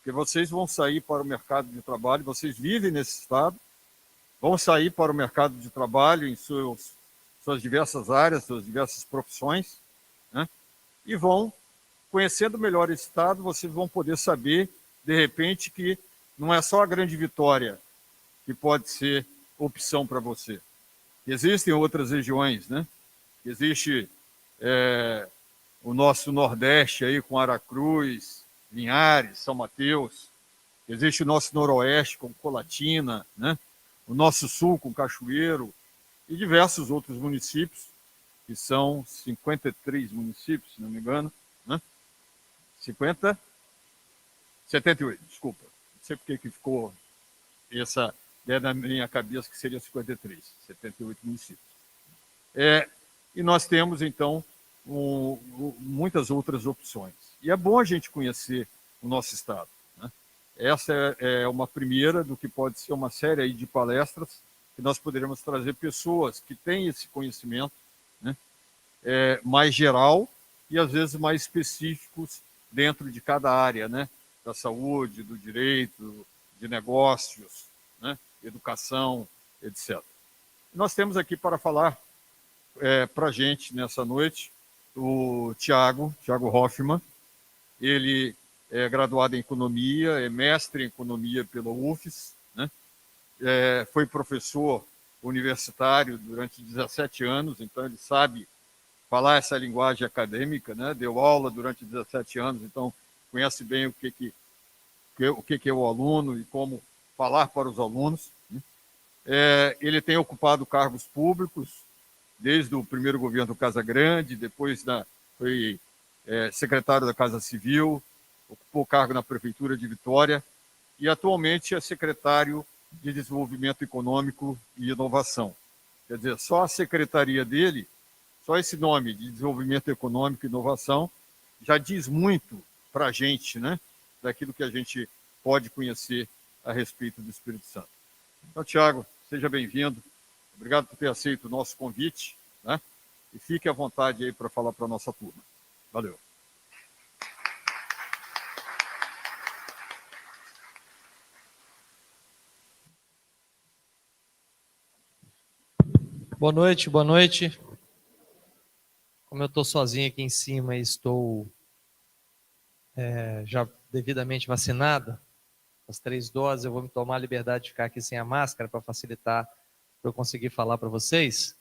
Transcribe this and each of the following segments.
Porque vocês vão sair para o mercado de trabalho, vocês vivem nesse estado, vão sair para o mercado de trabalho em suas diversas áreas, suas diversas profissões, né? E vão, conhecendo melhor esse estado, vocês vão poder saber, de repente, que não é só a Grande Vitória que pode ser opção para você. Existem outras regiões, né? Existe o nosso Nordeste aí com Aracruz, Linhares, São Mateus. Existe o nosso Noroeste com Colatina, né? O nosso Sul com Cachoeiro e diversos outros municípios, que são 53 municípios, se não me engano, né? 78, desculpa. Não sei porque que ficou essa ideia na minha cabeça que seria 53, 78 municípios. E nós temos, então, muitas outras opções. E é bom a gente conhecer o nosso estado, né? Essa é uma primeira do que pode ser uma série aí de palestras que nós poderemos trazer pessoas que têm esse conhecimento, né, mais geral e, às vezes, mais específicos dentro de cada área, né, da saúde, do direito, de negócios, né, educação, etc. Nós temos aqui para falar para a gente nessa noite o Tiago Hoffmann. Ele é graduado em Economia, é mestre em Economia pela UFES, né? Foi professor universitário durante 17 anos, então ele sabe falar essa linguagem acadêmica, né? Deu aula durante 17 anos, então conhece bem o que é o aluno e como falar para os alunos, né? Ele tem ocupado cargos públicos, desde o primeiro governo do Casa Grande, depois foi secretário da Casa Civil, ocupou cargo na Prefeitura de Vitória e atualmente é secretário de Desenvolvimento Econômico e Inovação. Quer dizer, só a secretaria dele, só esse nome de Desenvolvimento Econômico e Inovação, já diz muito para a gente, né, daquilo que a gente pode conhecer a respeito do Espírito Santo. Então, Tiago, seja bem-vindo. Obrigado por ter aceito o nosso convite, né? E fique à vontade aí para falar para a nossa turma. Valeu. Boa noite, boa noite. Como eu estou sozinho aqui em cima e estou já devidamente vacinado, as 3 doses, eu vou me tomar a liberdade de ficar aqui sem a máscara para facilitar para eu conseguir falar para vocês.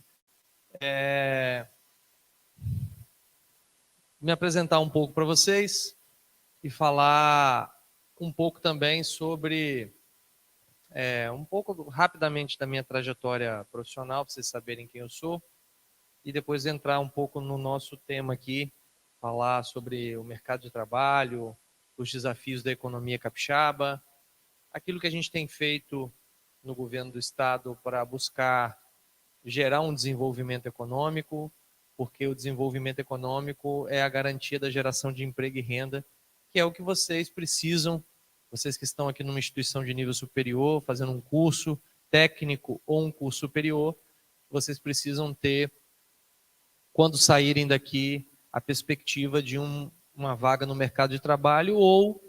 Me apresentar um pouco para vocês e falar um pouco também sobre, um pouco rapidamente da minha trajetória profissional, para vocês saberem quem eu sou, e depois entrar um pouco no nosso tema aqui, falar sobre o mercado de trabalho, os desafios da economia capixaba, aquilo que a gente tem feito no governo do estado para buscar gerar um desenvolvimento econômico, porque o desenvolvimento econômico é a garantia da geração de emprego e renda, que é o que vocês precisam, vocês que estão aqui numa instituição de nível superior, fazendo um curso técnico ou um curso superior, vocês precisam ter, quando saírem daqui, a perspectiva de uma vaga no mercado de trabalho ou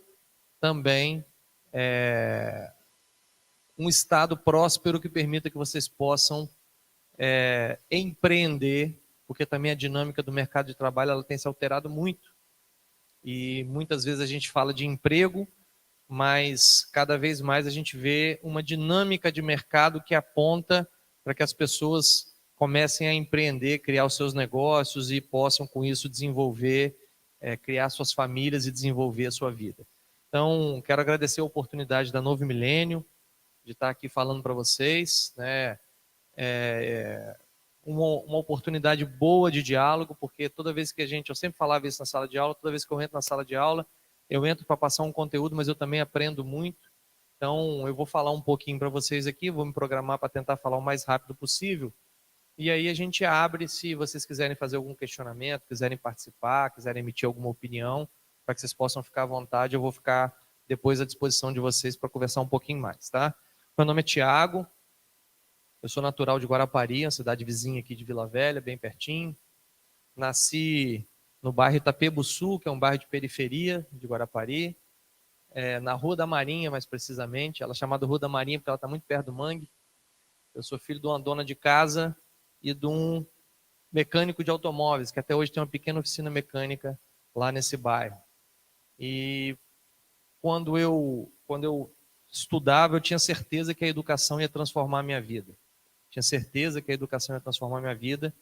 também um estado próspero que permita que vocês possam empreender, porque também a dinâmica do mercado de trabalho ela tem se alterado muito. E muitas vezes a gente fala de emprego, mas cada vez mais a gente vê uma dinâmica de mercado que aponta para que as pessoas comecem a empreender, criar os seus negócios e possam com isso desenvolver, criar suas famílias e desenvolver a sua vida. Então, quero agradecer a oportunidade da Novo Milênio, de estar aqui falando para vocês, né? Uma oportunidade boa de diálogo, porque toda vez que eu sempre falava isso na sala de aula, toda vez que eu entro na sala de aula, eu entro para passar um conteúdo, mas eu também aprendo muito. Então, eu vou falar um pouquinho para vocês aqui, vou me programar para tentar falar o mais rápido possível. E aí a gente abre, se vocês quiserem fazer algum questionamento, quiserem participar, quiserem emitir alguma opinião, para que vocês possam ficar à vontade, eu vou ficar depois à disposição de vocês para conversar um pouquinho mais, tá? Meu nome é Tiago, eu sou natural de Guarapari, uma cidade vizinha aqui de Vila Velha, bem pertinho. Nasci no bairro Itapebuçu, que é um bairro de periferia de Guarapari. na Rua da Marinha, mais precisamente. Ela é chamada Rua da Marinha porque ela está muito perto do mangue. Eu sou filho de uma dona de casa e de um mecânico de automóveis, que até hoje tem uma pequena oficina mecânica lá nesse bairro. E quando eu estudava, eu tinha certeza que a educação ia transformar a minha vida. Tinha certeza que a educação ia transformar a minha vida.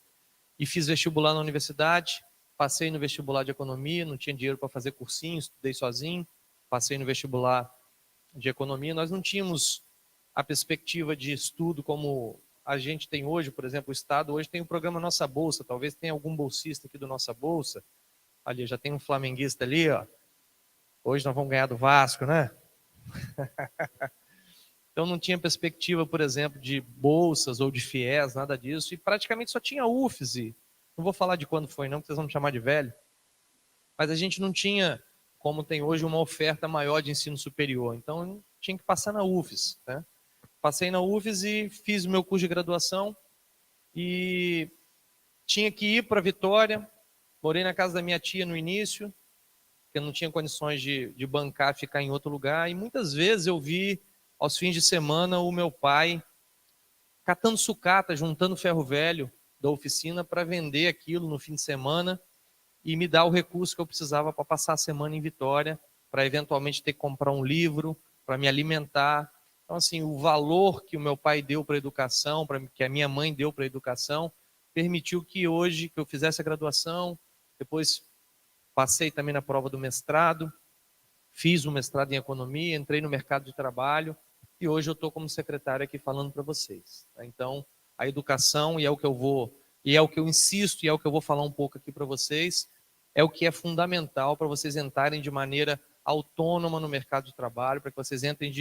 E fiz vestibular na universidade, passei no vestibular de economia, não tinha dinheiro para fazer cursinho, estudei sozinho, passei no vestibular de economia. Nós não tínhamos a perspectiva de estudo como a gente tem hoje, por exemplo, o Estado hoje tem o programa Nossa Bolsa, talvez tenha algum bolsista aqui do Nossa Bolsa, ali já tem um flamenguista ali, ó. Hoje nós vamos ganhar do Vasco, né? Então não tinha perspectiva, por exemplo, de bolsas ou de FIES, nada disso, e praticamente só tinha UFES. Não vou falar de quando foi não, porque vocês vão me chamar de velho, mas a gente não tinha, como tem hoje, uma oferta maior de ensino superior, então tinha que passar na UFES, né? Passei na UFES e fiz o meu curso de graduação e tinha que ir para Vitória, morei na casa da minha tia no início, porque eu não tinha condições de bancar, ficar em outro lugar, e muitas vezes eu vi aos fins de semana o meu pai catando sucata, juntando ferro velho da oficina para vender aquilo no fim de semana e me dar o recurso que eu precisava para passar a semana em Vitória, para eventualmente ter que comprar um livro, para me alimentar. Então, assim, o valor que o meu pai deu para a educação, que a minha mãe deu para a educação, permitiu que hoje, que eu fizesse a graduação, depois passei também na prova do mestrado, fiz o mestrado em economia, entrei no mercado de trabalho e hoje eu estou como secretário aqui falando para vocês. Então, a educação, e é o que eu insisto, e é o que eu vou falar um pouco aqui para vocês, é o que é fundamental para vocês entrarem de maneira autônoma no mercado de trabalho, para que vocês entrem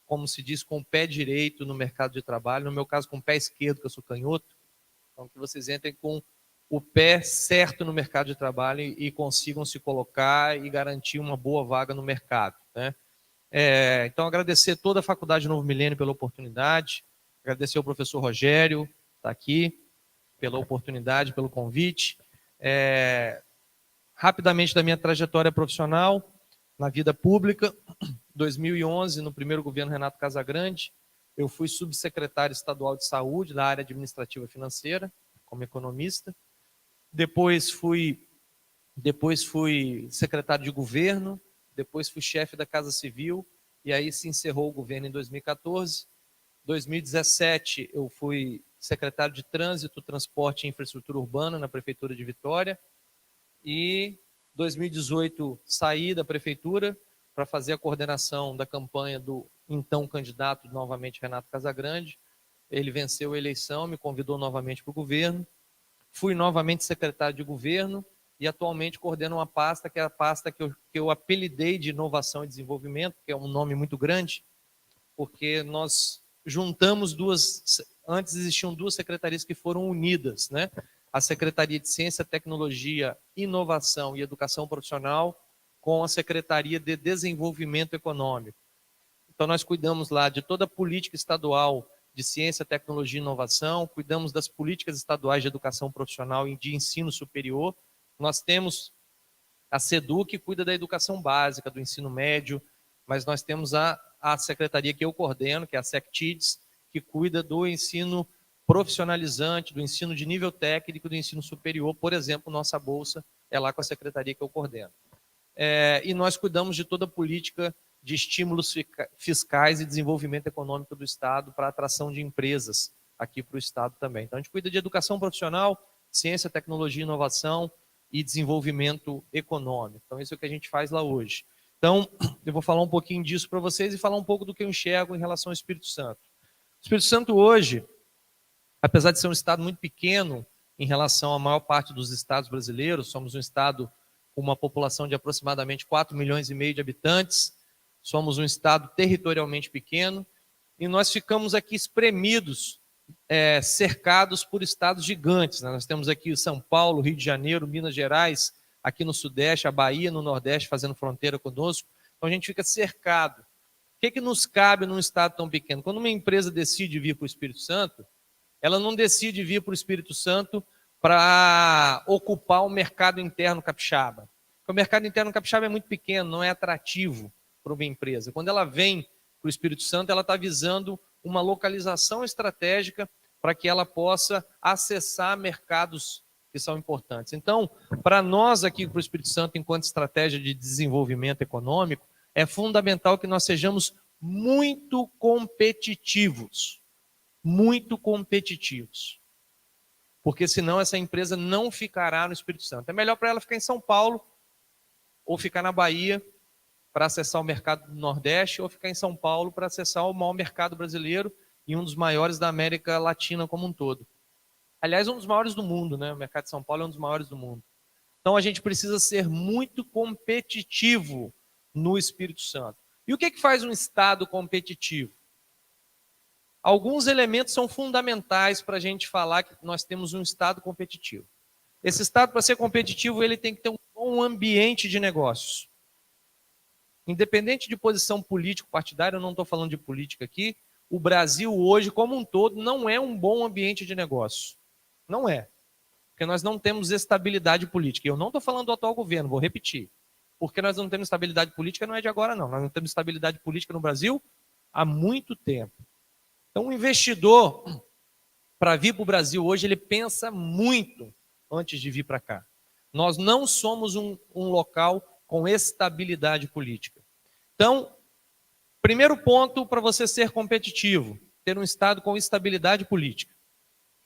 como se diz, com o pé direito no mercado de trabalho, no meu caso com o pé esquerdo, que eu sou canhoto, então que vocês entrem com o pé certo no mercado de trabalho e consigam se colocar e garantir uma boa vaga no mercado, né? Então, agradecer toda a Faculdade Novo Milênio pela oportunidade, agradecer ao professor Rogério, está aqui, pela oportunidade, pelo convite. Rapidamente da minha trajetória profissional, na vida pública, 2011, no primeiro governo Renato Casagrande, eu fui subsecretário estadual de saúde da área administrativa e financeira, como economista. Depois fui secretário de governo, depois fui chefe da Casa Civil, e aí se encerrou o governo em 2014. 2017 eu fui secretário de Trânsito, Transporte e Infraestrutura Urbana na Prefeitura de Vitória, e 2018 saí da Prefeitura para fazer a coordenação da campanha do então candidato, novamente Renato Casagrande. Ele venceu a eleição, me convidou novamente para o governo, fui novamente secretário de governo e atualmente coordeno uma pasta, que é a pasta que eu apelidei de Inovação e Desenvolvimento, que é um nome muito grande, porque nós juntamos antes existiam duas secretarias que foram unidas, né? A Secretaria de Ciência, Tecnologia, Inovação e Educação Profissional com a Secretaria de Desenvolvimento Econômico. Então nós cuidamos lá de toda a política estadual de ciência, tecnologia e inovação, cuidamos das políticas estaduais de educação profissional e de ensino superior. Nós temos a SEDU, que cuida da educação básica, do ensino médio, mas nós temos a secretaria que eu coordeno, que é a SECTIDS, que cuida do ensino profissionalizante, do ensino de nível técnico, do ensino superior. Por exemplo, nossa bolsa é lá com a secretaria que eu coordeno. E nós cuidamos de toda a política de estímulos fiscais e desenvolvimento econômico do Estado para a atração de empresas aqui para o Estado também. Então, a gente cuida de educação profissional, ciência, tecnologia, inovação e desenvolvimento econômico. Então, isso é o que a gente faz lá hoje. Então, eu vou falar um pouquinho disso para vocês e falar um pouco do que eu enxergo em relação ao Espírito Santo. O Espírito Santo hoje, apesar de ser um estado muito pequeno em relação à maior parte dos estados brasileiros, somos um estado com uma população de aproximadamente 4,5 milhões de habitantes, somos um estado territorialmente pequeno, e nós ficamos aqui espremidos, cercados por estados gigantes, né? Nós temos aqui São Paulo, Rio de Janeiro, Minas Gerais, aqui no Sudeste, a Bahia no Nordeste fazendo fronteira conosco, então a gente fica cercado. O que nos cabe num estado tão pequeno? Quando uma empresa decide vir para o Espírito Santo, ela não decide vir para o Espírito Santo para ocupar o mercado interno capixaba. Porque o mercado interno capixaba é muito pequeno, não é atrativo para uma empresa. Quando ela vem para o Espírito Santo, ela está visando uma localização estratégica para que ela possa acessar mercados que são importantes. Então, para nós aqui para o Espírito Santo, enquanto estratégia de desenvolvimento econômico, é fundamental que nós sejamos muito competitivos. Muito competitivos. Porque senão essa empresa não ficará no Espírito Santo. É melhor para ela ficar em São Paulo, ou ficar na Bahia para acessar o mercado do Nordeste, ou ficar em São Paulo para acessar o maior mercado brasileiro e um dos maiores da América Latina como um todo. Aliás, um dos maiores do mundo, né? O mercado de São Paulo é um dos maiores do mundo. Então a gente precisa ser muito competitivo no Espírito Santo. E o que faz um Estado competitivo? Alguns elementos são fundamentais para a gente falar que nós temos um Estado competitivo. Esse Estado, para ser competitivo, ele tem que ter um bom ambiente de negócios. Independente de posição político-partidária, eu não estou falando de política aqui, o Brasil hoje, como um todo, não é um bom ambiente de negócio. Não é. Porque nós não temos estabilidade política. Eu não estou falando do atual governo, vou repetir. Porque nós não temos estabilidade política, não é de agora, não. Nós não temos estabilidade política no Brasil há muito tempo. Então, o investidor, para vir para o Brasil hoje, ele pensa muito antes de vir para cá. Nós não somos um local com estabilidade política. Então, primeiro ponto para você ser competitivo, ter um Estado com estabilidade política.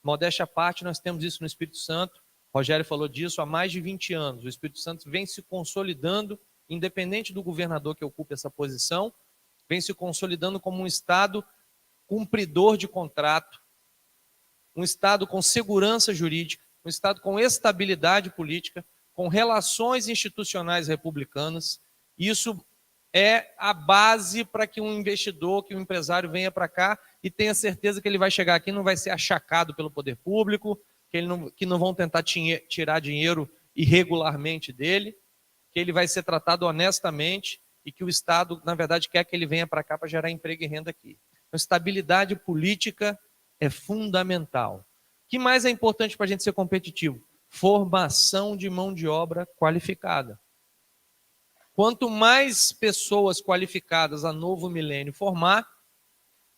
Modéstia à parte, nós temos isso no Espírito Santo. Rogério falou disso há mais de 20 anos. O Espírito Santo vem se consolidando, independente do governador que ocupe essa posição, vem se consolidando como um Estado cumpridor de contrato, um Estado com segurança jurídica, um Estado com estabilidade política, com relações institucionais republicanas. Isso é a base para que um investidor, que um empresário venha para cá e tenha certeza que ele vai chegar aqui e não vai ser achacado pelo poder público, que não vão tentar tirar dinheiro irregularmente dele, que ele vai ser tratado honestamente e que o Estado, na verdade, quer que ele venha para cá para gerar emprego e renda aqui. Então, estabilidade política é fundamental. O que mais é importante para a gente ser competitivo? Formação de mão de obra qualificada. Quanto mais pessoas qualificadas a novo milênio formar,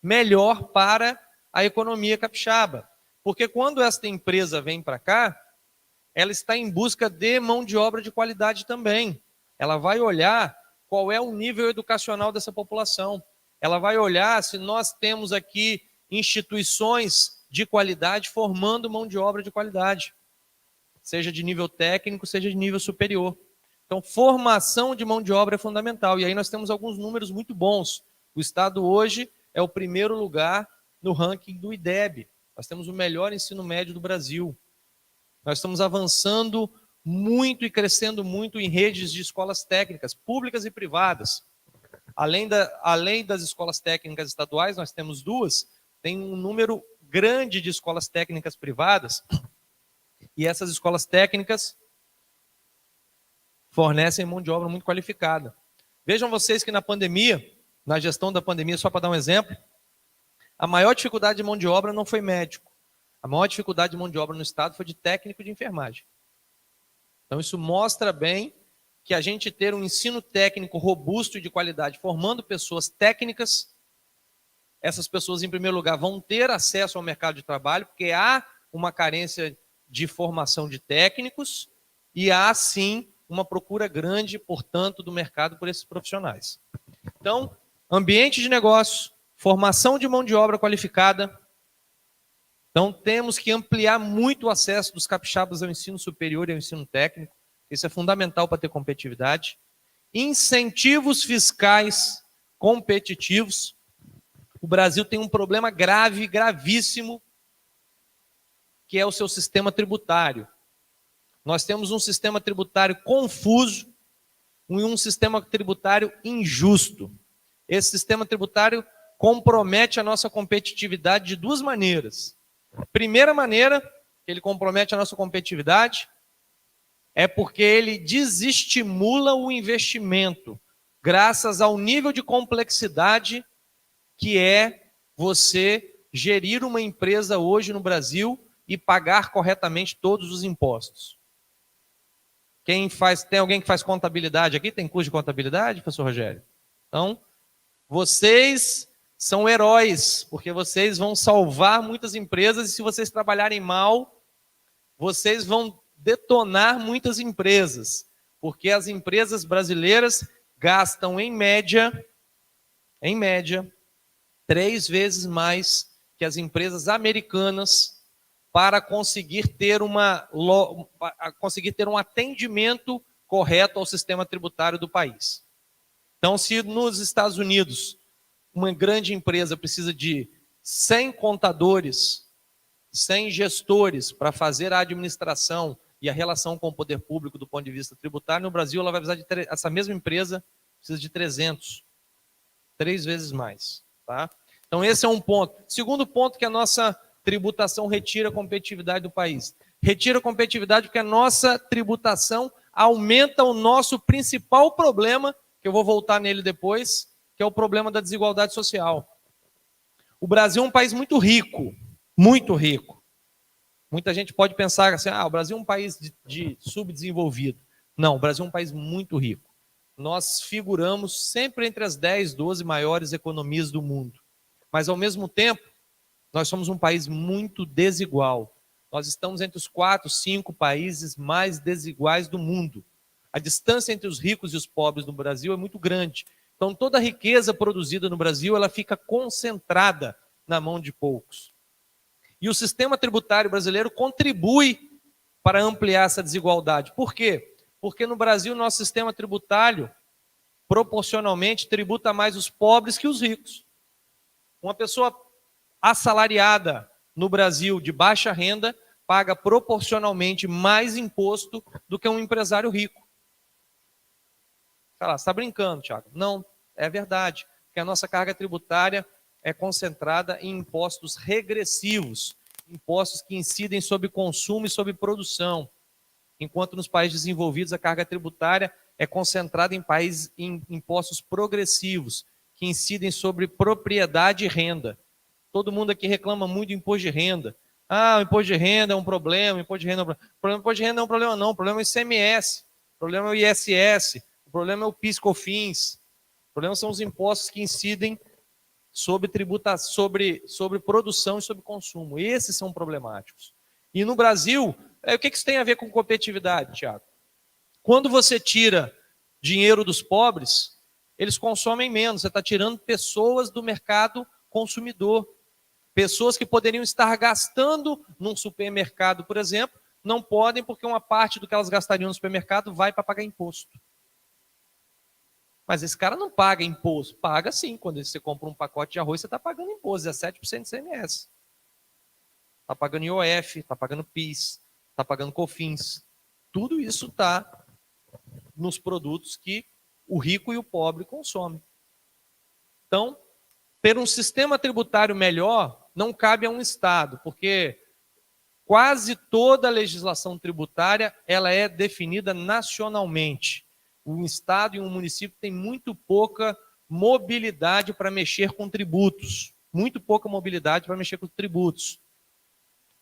melhor para a economia capixaba. Porque quando esta empresa vem para cá, ela está em busca de mão de obra de qualidade também. Ela vai olhar qual é o nível educacional dessa população. Ela vai olhar se nós temos aqui instituições de qualidade formando mão de obra de qualidade, seja de nível técnico, seja de nível superior. Então, formação de mão de obra é fundamental. E aí nós temos alguns números muito bons. O Estado hoje é o primeiro lugar no ranking do IDEB. Nós temos o melhor ensino médio do Brasil. Nós estamos avançando muito e crescendo muito em redes de escolas técnicas, públicas e privadas. Além das escolas técnicas estaduais, nós temos duas, tem um número grande de escolas técnicas privadas, e essas escolas técnicas fornecem mão de obra muito qualificada. Vejam vocês que na pandemia, na gestão da pandemia, só para dar um exemplo, a maior dificuldade de mão de obra não foi médico. A maior dificuldade de mão de obra no Estado foi de técnico de enfermagem. Então isso mostra bem que a gente ter um ensino técnico robusto e de qualidade, formando pessoas técnicas, essas pessoas, em primeiro lugar, vão ter acesso ao mercado de trabalho, porque há uma carência de formação de técnicos e há, sim, uma procura grande, portanto, do mercado por esses profissionais. Então, ambiente de negócio, formação de mão de obra qualificada. Então, temos que ampliar muito o acesso dos capixabas ao ensino superior e ao ensino técnico. Isso é fundamental para ter competitividade. Incentivos fiscais competitivos. O Brasil tem um problema grave, gravíssimo, que é o seu sistema tributário. Nós temos um sistema tributário confuso e um sistema tributário injusto. Esse sistema tributário compromete a nossa competitividade de duas maneiras. A primeira maneira que ele compromete a nossa competitividade é porque ele desestimula o investimento, graças ao nível de complexidade que é você gerir uma empresa hoje no Brasil e pagar corretamente todos os impostos. Tem alguém que faz contabilidade aqui? Tem curso de contabilidade, professor Rogério? Então, vocês são heróis, porque vocês vão salvar muitas empresas, e se vocês trabalharem mal, vocês vão detonar muitas empresas, porque as empresas brasileiras gastam, em média, 3 vezes mais que as empresas americanas para conseguir ter um atendimento correto ao sistema tributário do país. Então, se nos Estados Unidos uma grande empresa precisa de 100 contadores, 100 gestores para fazer a administração e a relação com o poder público do ponto de vista tributário, no Brasil ela vai precisar de essa mesma empresa precisa de 300, 3 vezes mais, tá? Então esse é um ponto. Segundo ponto, que a nossa tributação retira a competitividade do país. Retira a competitividade porque a nossa tributação aumenta o nosso principal problema, que eu vou voltar nele depois, que é o problema da desigualdade social. O Brasil é um país muito rico, muito rico. Muita gente pode pensar assim, o Brasil é um país de subdesenvolvido. Não, o Brasil é um país muito rico. Nós figuramos sempre entre as 10, 12 maiores economias do mundo. Mas, ao mesmo tempo, nós somos um país muito desigual. Nós estamos entre os 4, 5 países mais desiguais do mundo. A distância entre os ricos e os pobres no Brasil é muito grande. Então, toda a riqueza produzida no Brasil, ela fica concentrada na mão de poucos. E o sistema tributário brasileiro contribui para ampliar essa desigualdade. Por quê? Porque no Brasil, nosso sistema tributário, proporcionalmente, tributa mais os pobres que os ricos. Uma pessoa assalariada no Brasil, de baixa renda, paga proporcionalmente mais imposto do que um empresário rico. Você está brincando, Thiago? Não, é verdade. Porque a nossa carga tributária é concentrada em impostos regressivos, impostos que incidem sobre consumo e sobre produção. Enquanto nos países desenvolvidos a carga tributária é concentrada em impostos progressivos, que incidem sobre propriedade e renda. Todo mundo aqui reclama muito do imposto de renda. O imposto de renda é um problema, o imposto de renda é um problema. O imposto de renda não é um problema, não. O problema é o ICMS, o problema é o ISS, o problema é o PIS/COFINS. O problema são os impostos que incidem sobre produção e sobre consumo. Esses são problemáticos. E no Brasil, o que isso tem a ver com competitividade, Thiago? Quando você tira dinheiro dos pobres, eles consomem menos. Você está tirando pessoas do mercado consumidor. Pessoas que poderiam estar gastando num supermercado, por exemplo, não podem porque uma parte do que elas gastariam no supermercado vai para pagar imposto. Mas esse cara não paga imposto. Paga sim. Quando você compra um pacote de arroz, você está pagando imposto, 17% de ICMS. Está pagando IOF, está pagando PIS, está pagando COFINS. Tudo isso está nos produtos que o rico e o pobre consomem. Então, ter um sistema tributário melhor não cabe a um Estado, porque quase toda a legislação tributária ela é definida nacionalmente. Um Estado e um município têm muito pouca mobilidade para mexer com tributos. Muito pouca mobilidade para mexer com tributos.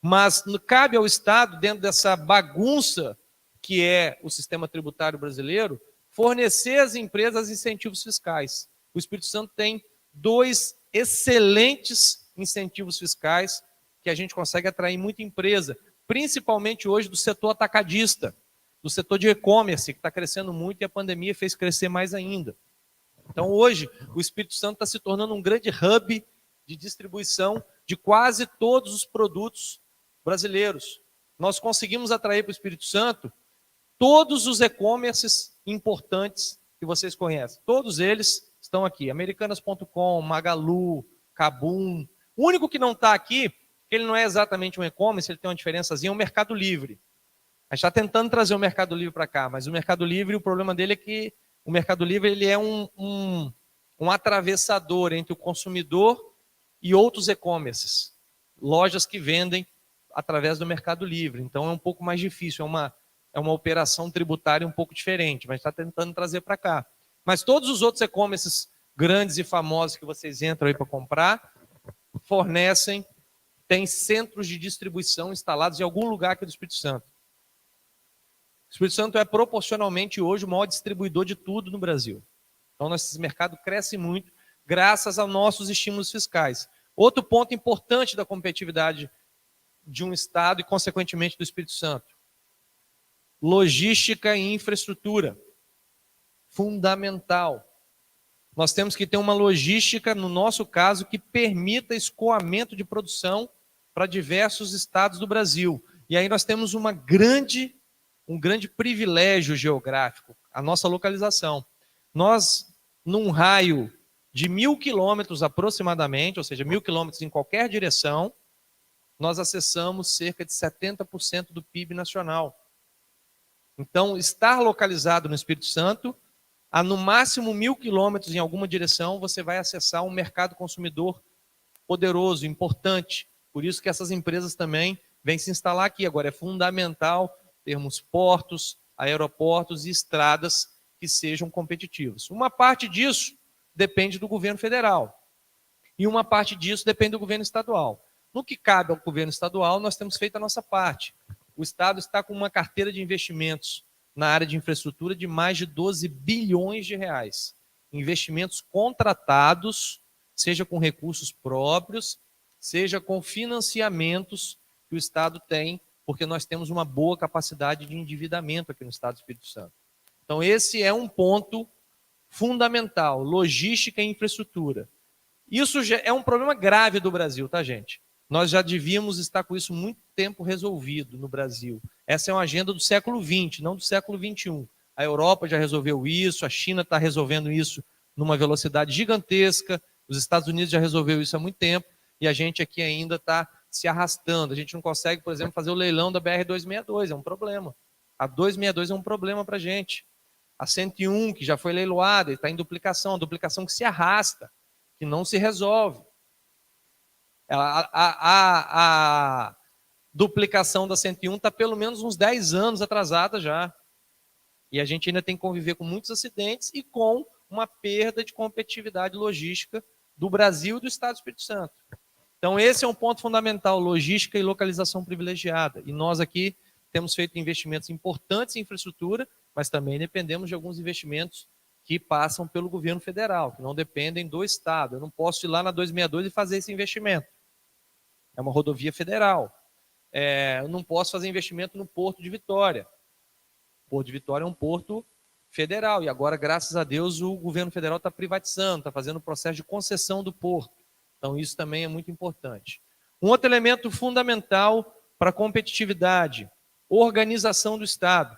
Mas cabe ao Estado, dentro dessa bagunça que é o sistema tributário brasileiro, fornecer às empresas incentivos fiscais. O Espírito Santo tem 2 excelentes incentivos fiscais que a gente consegue atrair muita empresa, principalmente hoje do setor atacadista, do setor de e-commerce, que está crescendo muito e a pandemia fez crescer mais ainda. Então, hoje, o Espírito Santo está se tornando um grande hub de distribuição de quase todos os produtos brasileiros. Nós conseguimos atrair para o Espírito Santo todos os e-commerces importantes que vocês conhecem. Todos eles estão aqui. Americanas.com, Magalu, Kabum. O único que não está aqui, que ele não é exatamente um e-commerce, ele tem uma diferençazinha, é o Mercado Livre. A gente está tentando trazer o Mercado Livre para cá, mas o Mercado Livre, o problema dele é que o Mercado Livre ele é um atravessador entre o consumidor e outros e-commerces. Lojas que vendem através do Mercado Livre. Então é um pouco mais difícil, é uma operação tributária um pouco diferente, mas está tentando trazer para cá. Mas todos os outros e-commerces grandes e famosos que vocês entram aí para comprar, fornecem, têm centros de distribuição instalados em algum lugar aqui do Espírito Santo. O Espírito Santo é proporcionalmente hoje o maior distribuidor de tudo no Brasil. Então, esse mercado cresce muito graças aos nossos estímulos fiscais. Outro ponto importante da competitividade de um Estado e, consequentemente, do Espírito Santo: logística e infraestrutura. Fundamental. Nós temos que ter uma logística, no nosso caso, que permita escoamento de produção para diversos estados do Brasil. E aí nós temos um grande privilégio geográfico, a nossa localização. Nós, num raio de 1.000 quilômetros aproximadamente, ou seja, 1.000 quilômetros em qualquer direção, nós acessamos cerca de 70% do PIB nacional. Então, estar localizado no Espírito Santo, a no máximo 1.000 quilômetros em alguma direção, você vai acessar um mercado consumidor poderoso, importante. Por isso que essas empresas também vêm se instalar aqui. Agora, é fundamental termos portos, aeroportos e estradas que sejam competitivos. Uma parte disso depende do governo federal e uma parte disso depende do governo estadual. No que cabe ao governo estadual, nós temos feito a nossa parte. O Estado está com uma carteira de investimentos na área de infraestrutura de mais de 12 bilhões de reais. Investimentos contratados, seja com recursos próprios, seja com financiamentos que o Estado tem, porque nós temos uma boa capacidade de endividamento aqui no Estado do Espírito Santo. Então, esse é um ponto fundamental: logística e infraestrutura. Isso é um problema grave do Brasil, tá, gente? Nós já devíamos estar com isso muito tempo resolvido no Brasil. Essa é uma agenda do século XX, não do século XXI. A Europa já resolveu isso, a China está resolvendo isso numa velocidade gigantesca, os Estados Unidos já resolveu isso há muito tempo, e a gente aqui ainda está se arrastando. A gente não consegue, por exemplo, fazer o leilão da BR-262, é um problema. A 262 é um problema para a gente. A 101, que já foi leiloada, está em duplicação, duplicação que se arrasta, que não se resolve. A duplicação da 101 está pelo menos uns 10 anos atrasada já. E a gente ainda tem que conviver com muitos acidentes e com uma perda de competitividade logística do Brasil e do Estado do Espírito Santo. Então, esse é um ponto fundamental: logística e localização privilegiada. E nós aqui temos feito investimentos importantes em infraestrutura, mas também dependemos de alguns investimentos que passam pelo governo federal, que não dependem do Estado. Eu não posso ir lá na 262 e fazer esse investimento. É uma rodovia federal. Eu não posso fazer investimento no Porto de Vitória. O Porto de Vitória é um porto federal, e agora, graças a Deus, o governo federal está privatizando, está fazendo o processo de concessão do porto. Então, isso também é muito importante. Um outro elemento fundamental para a competitividade: organização do Estado.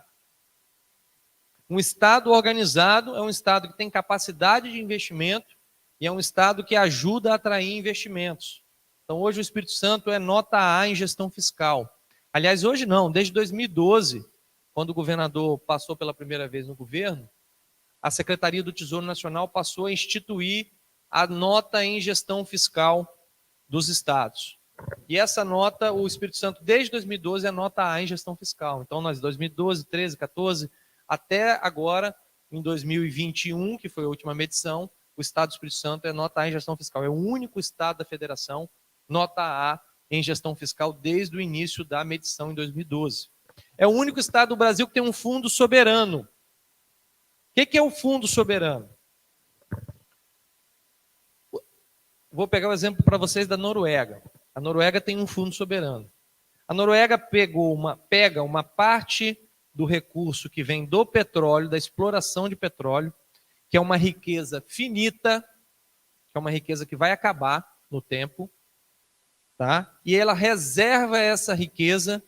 Um Estado organizado é um Estado que tem capacidade de investimento e é um Estado que ajuda a atrair investimentos. Então, hoje o Espírito Santo é nota A em gestão fiscal. Aliás, hoje não, desde 2012, quando o governador passou pela primeira vez no governo, a Secretaria do Tesouro Nacional passou a instituir a nota em gestão fiscal dos estados. E essa nota, o Espírito Santo, desde 2012, é nota A em gestão fiscal. Então, nós, 2012, 13, 14, até agora, em 2021, que foi a última medição, o Estado do Espírito Santo é nota A em gestão fiscal. É o único estado da federação nota A em gestão fiscal desde o início da medição em 2012. É o único estado do Brasil que tem um fundo soberano. O que é o fundo soberano? Vou pegar o exemplo para vocês da Noruega. A Noruega tem um fundo soberano. A Noruega pega uma parte do recurso que vem do petróleo, da exploração de petróleo, que é uma riqueza finita, que é uma riqueza que vai acabar no tempo, tá? E ela reserva essa riqueza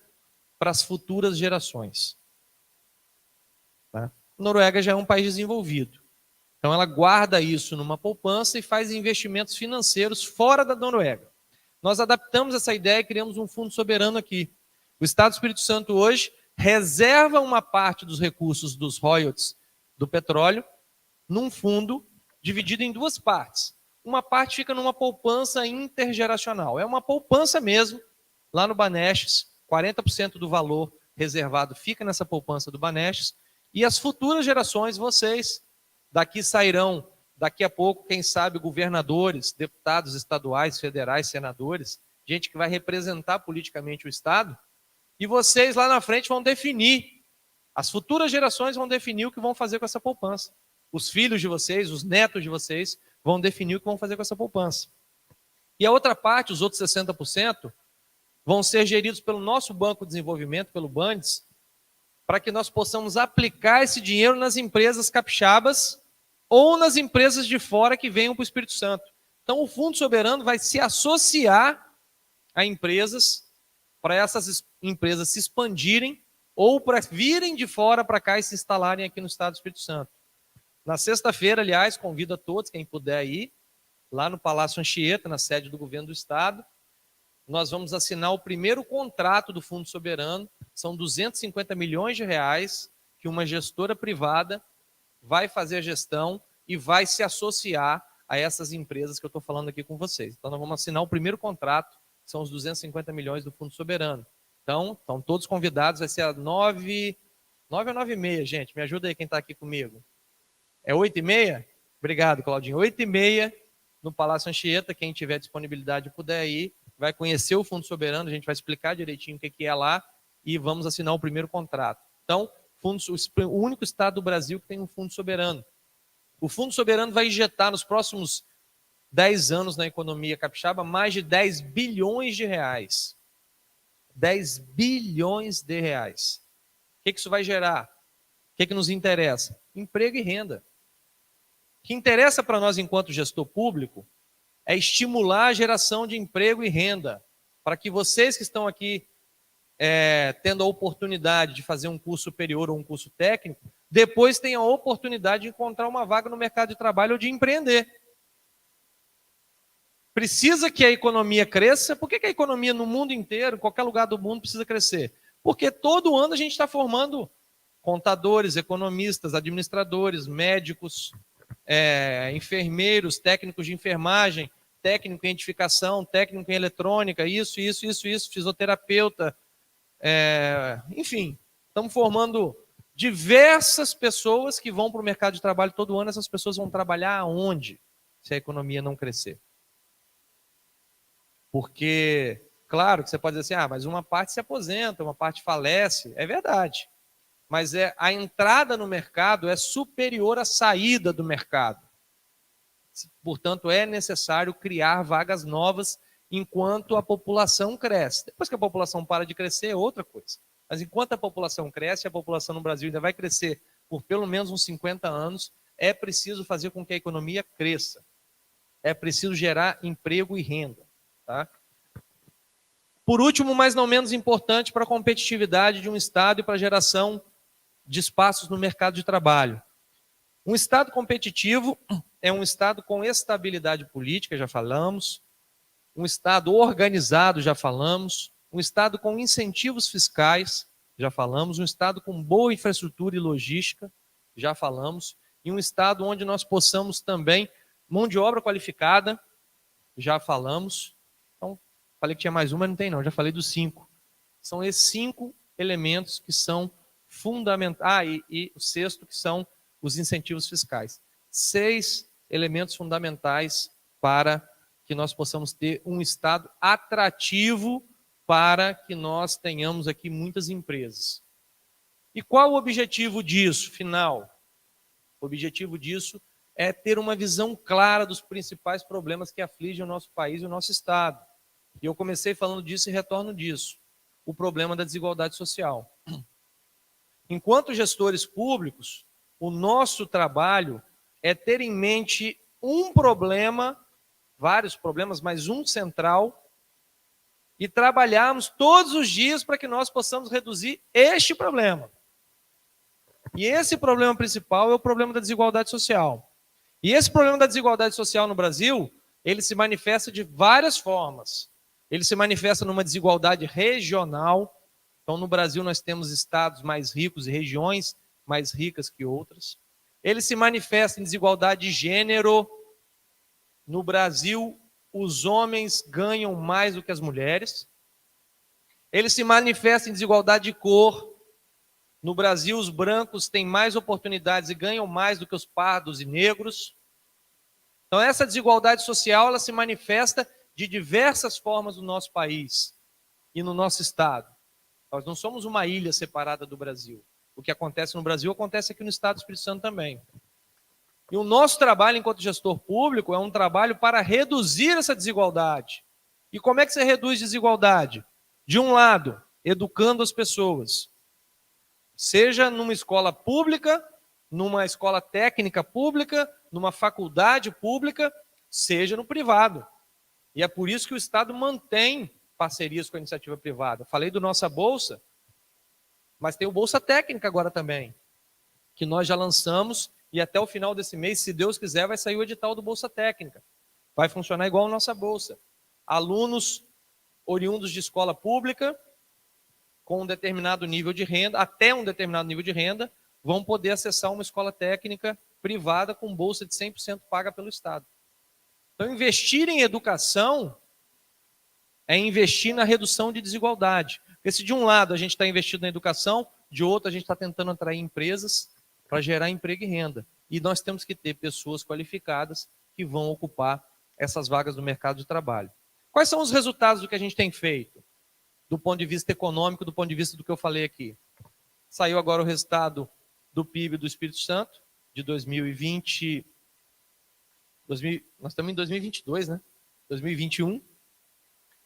para as futuras gerações. Tá? A Noruega já é um país desenvolvido. Então ela guarda isso numa poupança e faz investimentos financeiros fora da Noruega. Nós adaptamos essa ideia e criamos um fundo soberano aqui. O Estado do Espírito Santo hoje reserva uma parte dos recursos dos royalties do petróleo num fundo dividido em duas partes. Uma parte fica numa poupança intergeracional. É uma poupança mesmo, lá no Banestes, 40% do valor reservado fica nessa poupança do Banestes, e as futuras gerações, vocês, daqui sairão, daqui a pouco, quem sabe, governadores, deputados estaduais, federais, senadores, gente que vai representar politicamente o Estado, e vocês lá na frente vão definir, as futuras gerações vão definir o que vão fazer com essa poupança. Os filhos de vocês, os netos de vocês, vão definir o que vão fazer com essa poupança. E a outra parte, os outros 60%, vão ser geridos pelo nosso Banco de Desenvolvimento, pelo Bandes, para que nós possamos aplicar esse dinheiro nas empresas capixabas ou nas empresas de fora que venham para o Espírito Santo. Então, o Fundo Soberano vai se associar a empresas, para essas empresas se expandirem ou para virem de fora para cá e se instalarem aqui no estado do Espírito Santo. Na sexta-feira, aliás, convido a todos, quem puder ir, lá no Palácio Anchieta, na sede do governo do estado, nós vamos assinar o primeiro contrato do Fundo Soberano, são 250 milhões de reais que uma gestora privada vai fazer a gestão e vai se associar a essas empresas que eu estou falando aqui com vocês. Então, nós vamos assinar o primeiro contrato, que são os 250 milhões do Fundo Soberano. Então, estão todos convidados, vai ser às 9 ou 9h30, gente, me ajuda aí quem está aqui comigo. É 8h30? Obrigado, Claudinho. 8h30 no Palácio Anchieta, quem tiver disponibilidade e puder ir, vai conhecer o Fundo Soberano, a gente vai explicar direitinho o que é lá e vamos assinar o primeiro contrato. Então, o único estado do Brasil que tem um Fundo Soberano. O Fundo Soberano vai injetar nos próximos 10 anos na economia capixaba mais de 10 bilhões de reais. 10 bilhões de reais. O que isso vai gerar? O que nos interessa? Emprego e renda. O que interessa para nós enquanto gestor público é estimular a geração de emprego e renda, para que vocês que estão aqui tendo a oportunidade de fazer um curso superior ou um curso técnico, depois tenham a oportunidade de encontrar uma vaga no mercado de trabalho ou de empreender. Precisa que a economia cresça. Por que a economia no mundo inteiro, em qualquer lugar do mundo, precisa crescer? Porque todo ano a gente está formando contadores, economistas, administradores, médicos, enfermeiros, técnicos de enfermagem, técnico em edificação, técnico em eletrônica, isso, fisioterapeuta, enfim, estamos formando diversas pessoas que vão para o mercado de trabalho todo ano. Essas pessoas vão trabalhar aonde, se a economia não crescer? Porque, claro que você pode dizer assim, mas uma parte se aposenta, uma parte falece, é verdade. Mas a entrada no mercado é superior à saída do mercado. Portanto, é necessário criar vagas novas enquanto a população cresce. Depois que a população para de crescer, é outra coisa. Mas enquanto a população cresce, a população no Brasil ainda vai crescer por pelo menos uns 50 anos, é preciso fazer com que a economia cresça. É preciso gerar emprego e renda. Tá? Por último, mas não menos importante, para a competitividade de um Estado e para a geração de espaços no mercado de trabalho. Um Estado competitivo é um Estado com estabilidade política, já falamos, um Estado organizado, já falamos, um Estado com incentivos fiscais, já falamos, um Estado com boa infraestrutura e logística, já falamos, e um Estado onde nós possamos também, mão de obra qualificada, já falamos. Então, falei que tinha mais uma, mas não tem não, já falei dos 5. São esses 5 elementos que são fundamentais. E o sexto, que são os incentivos fiscais. 6 elementos fundamentais para que nós possamos ter um Estado atrativo para que nós tenhamos aqui muitas empresas. E qual o objetivo disso, final? O objetivo disso é ter uma visão clara dos principais problemas que afligem o nosso país e o nosso Estado. E eu comecei falando disso e retorno disso. O problema da desigualdade social. Enquanto gestores públicos, o nosso trabalho é ter em mente um problema, vários problemas, mas um central, e trabalharmos todos os dias para que nós possamos reduzir este problema. E esse problema principal é o problema da desigualdade social. E esse problema da desigualdade social no Brasil, ele se manifesta de várias formas. Ele se manifesta numa desigualdade regional. Então, no Brasil, nós temos estados mais ricos e regiões mais ricas que outras. Ele se manifesta em desigualdade de gênero. No Brasil, os homens ganham mais do que as mulheres. Ele se manifesta em desigualdade de cor. No Brasil, os brancos têm mais oportunidades e ganham mais do que os pardos e negros. Então, essa desigualdade social, ela se manifesta de diversas formas no nosso país e no nosso estado. Nós não somos uma ilha separada do Brasil. O que acontece no Brasil acontece aqui no estado do Espírito Santo também. E o nosso trabalho enquanto gestor público é um trabalho para reduzir essa desigualdade. E como é que você reduz desigualdade? De um lado, educando as pessoas, seja numa escola pública, numa escola técnica pública, numa faculdade pública, seja no privado. E é por isso que o Estado mantém parcerias com a iniciativa privada. Falei do Nossa Bolsa, mas tem o Bolsa Técnica agora também, que nós já lançamos e até o final desse mês, se Deus quiser, vai sair o edital do Bolsa Técnica. Vai funcionar igual a nossa Bolsa. Alunos oriundos de escola pública, com um determinado nível de renda, até um determinado nível de renda, vão poder acessar uma escola técnica privada com bolsa de 100% paga pelo Estado. Então, investir em educação é investir na redução de desigualdade. Porque se de um lado a gente está investindo na educação, de outro a gente está tentando atrair empresas para gerar emprego e renda. E nós temos que ter pessoas qualificadas que vão ocupar essas vagas no mercado de trabalho. Quais são os resultados do que a gente tem feito? Do ponto de vista econômico, do ponto de vista do que eu falei aqui. Saiu agora o resultado do PIB do Espírito Santo, de 2020. Nós estamos em 2022, né? 2021.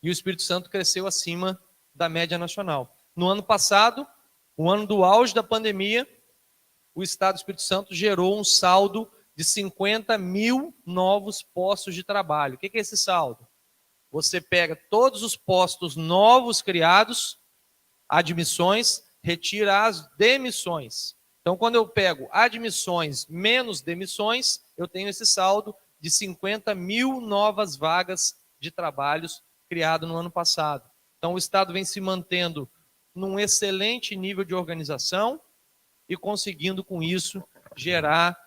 E o Espírito Santo cresceu acima da média nacional. No ano passado, o ano do auge da pandemia, o Estado do Espírito Santo gerou um saldo de 50 mil novos postos de trabalho. O que é esse saldo? Você pega todos os postos novos criados, admissões, retira as demissões. Então, quando eu pego admissões menos demissões, eu tenho esse saldo de 50 mil novas vagas de trabalhos criado no ano passado. Então, o Estado vem se mantendo num excelente nível de organização e conseguindo, com isso, gerar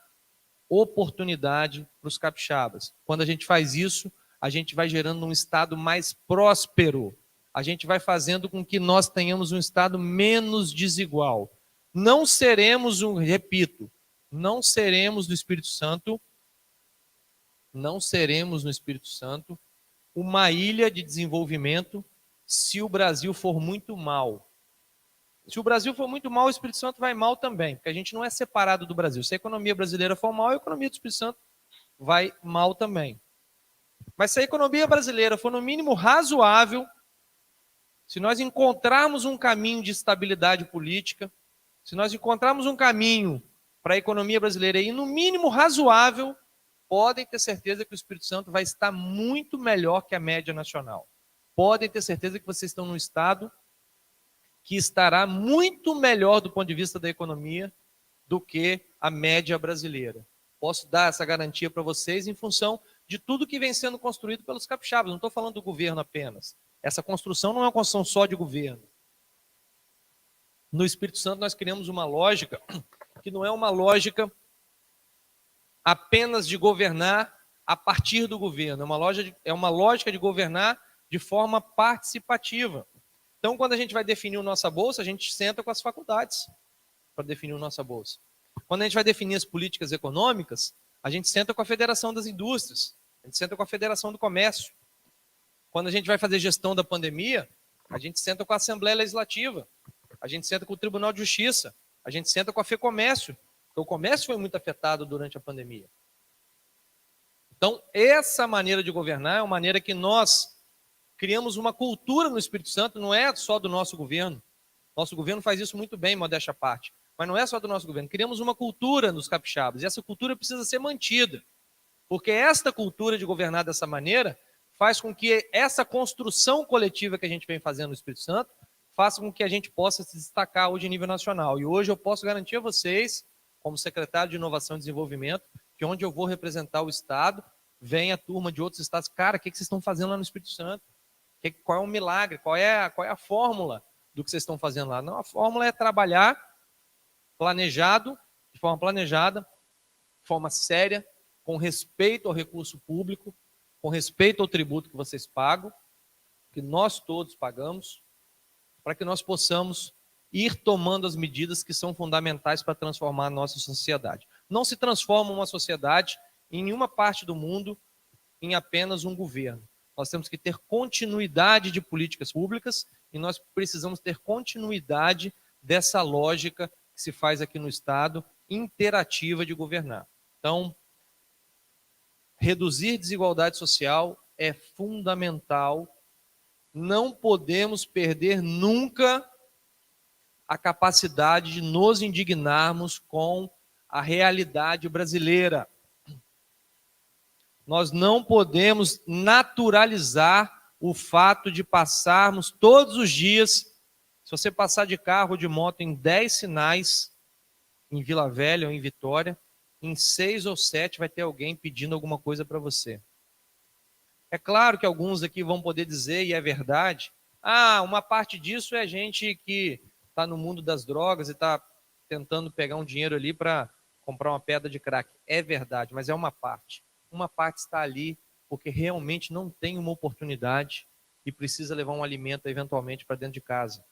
oportunidade para os capixabas. Quando a gente faz isso, a gente vai gerando um Estado mais próspero. A gente vai fazendo com que nós tenhamos um Estado menos desigual. Não seremos, repito, não seremos no Espírito Santo uma ilha de desenvolvimento se o Brasil for muito mal. Se o Brasil for muito mal, o Espírito Santo vai mal também, porque a gente não é separado do Brasil. Se a economia brasileira for mal, a economia do Espírito Santo vai mal também. Mas se a economia brasileira for no mínimo razoável, se nós encontrarmos um caminho de estabilidade política, se nós encontrarmos um caminho para a economia brasileira ir no mínimo razoável, podem ter certeza que o Espírito Santo vai estar muito melhor que a média nacional. Podem ter certeza que vocês estão num estado que estará muito melhor do ponto de vista da economia do que a média brasileira. Posso dar essa garantia para vocês em função de tudo que vem sendo construído pelos capixabas. Não estou falando do governo apenas. Essa construção não é uma construção só de governo. No Espírito Santo nós criamos uma lógica que não é uma lógica apenas de governar a partir do governo. É uma lógica de governar de forma participativa. Então, quando a gente vai definir o Nossa Bolsa, a gente senta com as faculdades para definir o Nossa Bolsa. Quando a gente vai definir as políticas econômicas, a gente senta com a Federação das Indústrias, a gente senta com a Federação do Comércio. Quando a gente vai fazer gestão da pandemia, a gente senta com a Assembleia Legislativa, a gente senta com o Tribunal de Justiça, a gente senta com a FEComércio, porque o comércio foi muito afetado durante a pandemia. Então, essa maneira de governar é uma maneira que nós criamos uma cultura no Espírito Santo, não é só do nosso governo. Nosso governo faz isso muito bem, modéstia à parte. Mas não é só do nosso governo. Criamos uma cultura nos capixabas, e essa cultura precisa ser mantida. Porque esta cultura de governar dessa maneira faz com que essa construção coletiva que a gente vem fazendo no Espírito Santo faça com que a gente possa se destacar hoje em nível nacional. E hoje eu posso garantir a vocês, como secretário de Inovação e Desenvolvimento, que onde eu vou representar o Estado, vem a turma de outros estados. Cara, o que vocês estão fazendo lá no Espírito Santo? Qual é o milagre? Qual é a fórmula do que vocês estão fazendo lá? Não, a fórmula é trabalhar de forma planejada, de forma séria, com respeito ao recurso público, com respeito ao tributo que vocês pagam, que nós todos pagamos, para que nós possamos ir tomando as medidas que são fundamentais para transformar a nossa sociedade. Não se transforma uma sociedade em nenhuma parte do mundo em apenas um governo. Nós temos que ter continuidade de políticas públicas e nós precisamos ter continuidade dessa lógica que se faz aqui no Estado, interativa de governar. Então, reduzir desigualdade social é fundamental. Não podemos perder nunca a capacidade de nos indignarmos com a realidade brasileira. Nós não podemos naturalizar o fato de passarmos todos os dias, se você passar de carro ou de moto em 10 sinais, em Vila Velha ou em Vitória, em 6 ou 7 vai ter alguém pedindo alguma coisa para você. É claro que alguns aqui vão poder dizer, e é verdade, uma parte disso é gente que está no mundo das drogas e está tentando pegar um dinheiro ali para comprar uma pedra de crack. É verdade, mas é uma parte. Uma parte está ali porque realmente não tem uma oportunidade e precisa levar um alimento eventualmente para dentro de casa.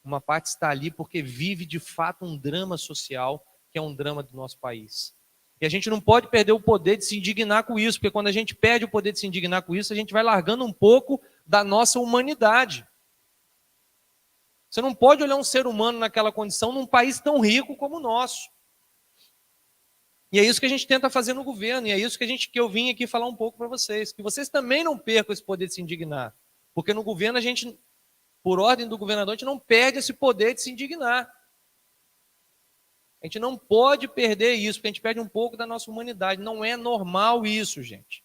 Uma parte está ali porque vive de fato um drama social, que é um drama do nosso país. E a gente não pode perder o poder de se indignar com isso, porque quando a gente perde o poder de se indignar com isso, a gente vai largando um pouco da nossa humanidade. Você não pode olhar um ser humano naquela condição num país tão rico como o nosso. E é isso que a gente tenta fazer no governo, e é isso que eu vim aqui falar um pouco para vocês, que vocês também não percam esse poder de se indignar. Porque no governo a gente, por ordem do governador, a gente não perde esse poder de se indignar. A gente não pode perder isso, porque a gente perde um pouco da nossa humanidade. Não é normal isso, gente.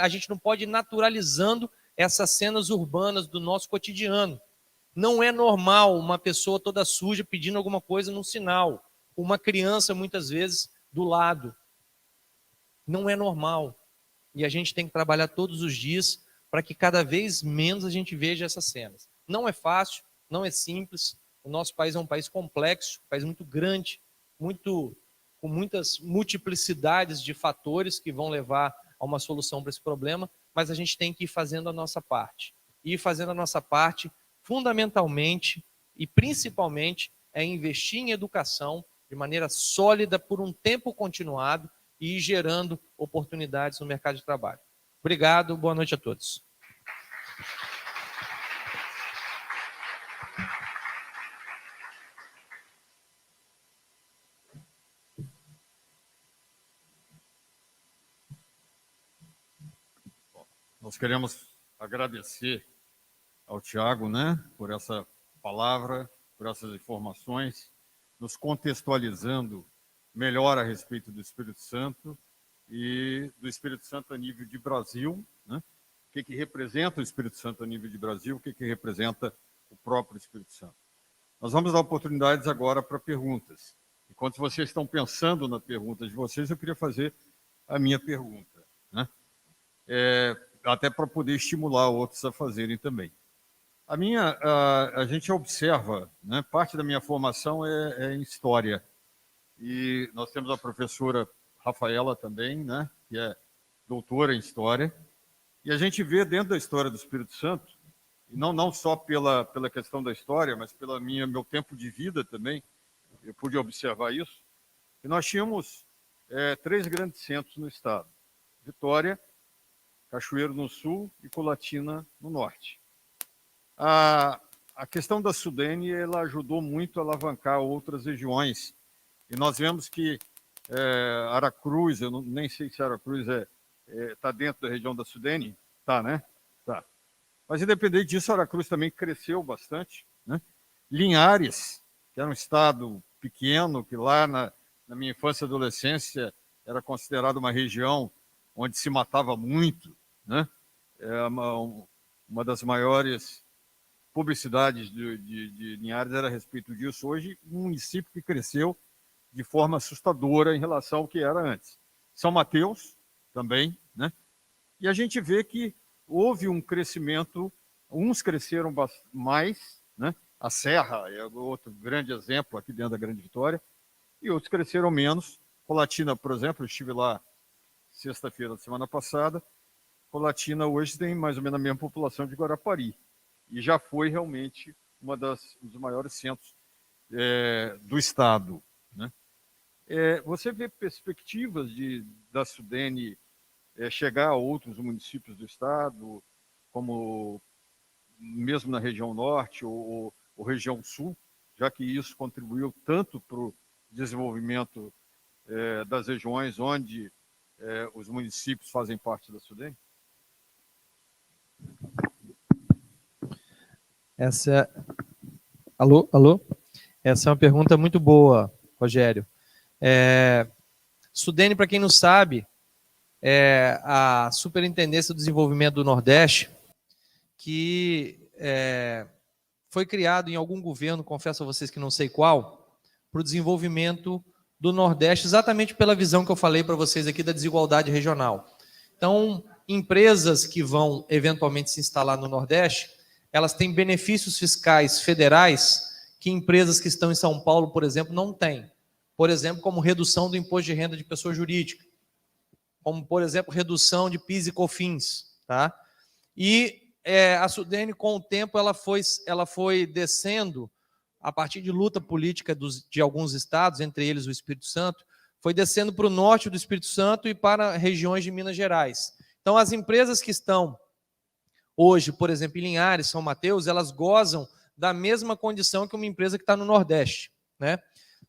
A gente não pode ir naturalizando essas cenas urbanas do nosso cotidiano. Não é normal uma pessoa toda suja pedindo alguma coisa num sinal. Uma criança, muitas vezes, do lado. Não é normal. E a gente tem que trabalhar todos os dias para que cada vez menos a gente veja essas cenas. Não é fácil, não é simples. O nosso país é um país complexo, um país muito grande, com muitas multiplicidades de fatores que vão levar a uma solução para esse problema, mas a gente tem que ir fazendo a nossa parte. E ir fazendo a nossa parte, fundamentalmente e principalmente, é investir em educação de maneira sólida por um tempo continuado e ir gerando oportunidades no mercado de trabalho. Obrigado, boa noite a todos. Nós queremos agradecer ao Tiago, né, por essa palavra, por essas informações, nos contextualizando melhor a respeito do Espírito Santo e do Espírito Santo a nível de Brasil, né? O que representa o Espírito Santo a nível de Brasil, o que representa o próprio Espírito Santo. Nós vamos dar oportunidades agora para perguntas. Enquanto vocês estão pensando na pergunta de vocês, eu queria fazer a minha pergunta, né? Até para poder estimular outros a fazerem também. A gente observa, né, parte da minha formação é em História, e nós temos a professora Rafaela também, né, que é doutora em História, e a gente vê dentro da história do Espírito Santo, e não só pela questão da história, mas pelo meu tempo de vida também, eu pude observar isso, que nós tínhamos 3 grandes centros no estado: Vitória, Cachoeiro no sul e Colatina no norte. A questão da Sudene, ela ajudou muito a alavancar outras regiões. E nós vemos que Aracruz, eu nem sei se Aracruz está dentro da região da Sudene. Tá, né? Tá. Mas, independente disso, Aracruz também cresceu bastante, né? Linhares, que era um estado pequeno, que lá na minha infância e adolescência era considerado uma região onde se matava muito, né? É uma das maiores publicidades de Linhares era a respeito disso. Hoje, um município que cresceu de forma assustadora em relação ao que era antes. São Mateus também, né? E a gente vê que houve um crescimento, uns cresceram mais, né? A Serra é outro grande exemplo aqui dentro da Grande Vitória, e outros cresceram menos. Colatina, por exemplo, eu estive lá sexta-feira da semana passada. Colatina hoje tem mais ou menos a mesma população de Guarapari, e já foi realmente um dos maiores centros do estado, né? Você vê perspectivas da Sudene chegar a outros municípios do estado, como mesmo na região norte ou região sul, já que isso contribuiu tanto para o desenvolvimento das regiões onde os municípios fazem parte da Sudene? Alô? Alô? Essa é uma pergunta muito boa, Rogério. Sudene, para quem não sabe, é a Superintendência do Desenvolvimento do Nordeste, que foi criado em algum governo, confesso a vocês que não sei qual, para o desenvolvimento do Nordeste, exatamente pela visão que eu falei para vocês aqui da desigualdade regional. Então, empresas que vão eventualmente se instalar no Nordeste, elas têm benefícios fiscais federais que empresas que estão em São Paulo, por exemplo, não têm. Por exemplo, como redução do imposto de renda de pessoa jurídica, como, por exemplo, redução de PIS e COFINS. Tá? E a Sudene, com o tempo, ela foi descendo, a partir de luta política de alguns estados, entre eles o Espírito Santo, foi descendo para o norte do Espírito Santo e para regiões de Minas Gerais. Então, as empresas que estão hoje, por exemplo, em Linhares, São Mateus, elas gozam da mesma condição que uma empresa que está no Nordeste, né?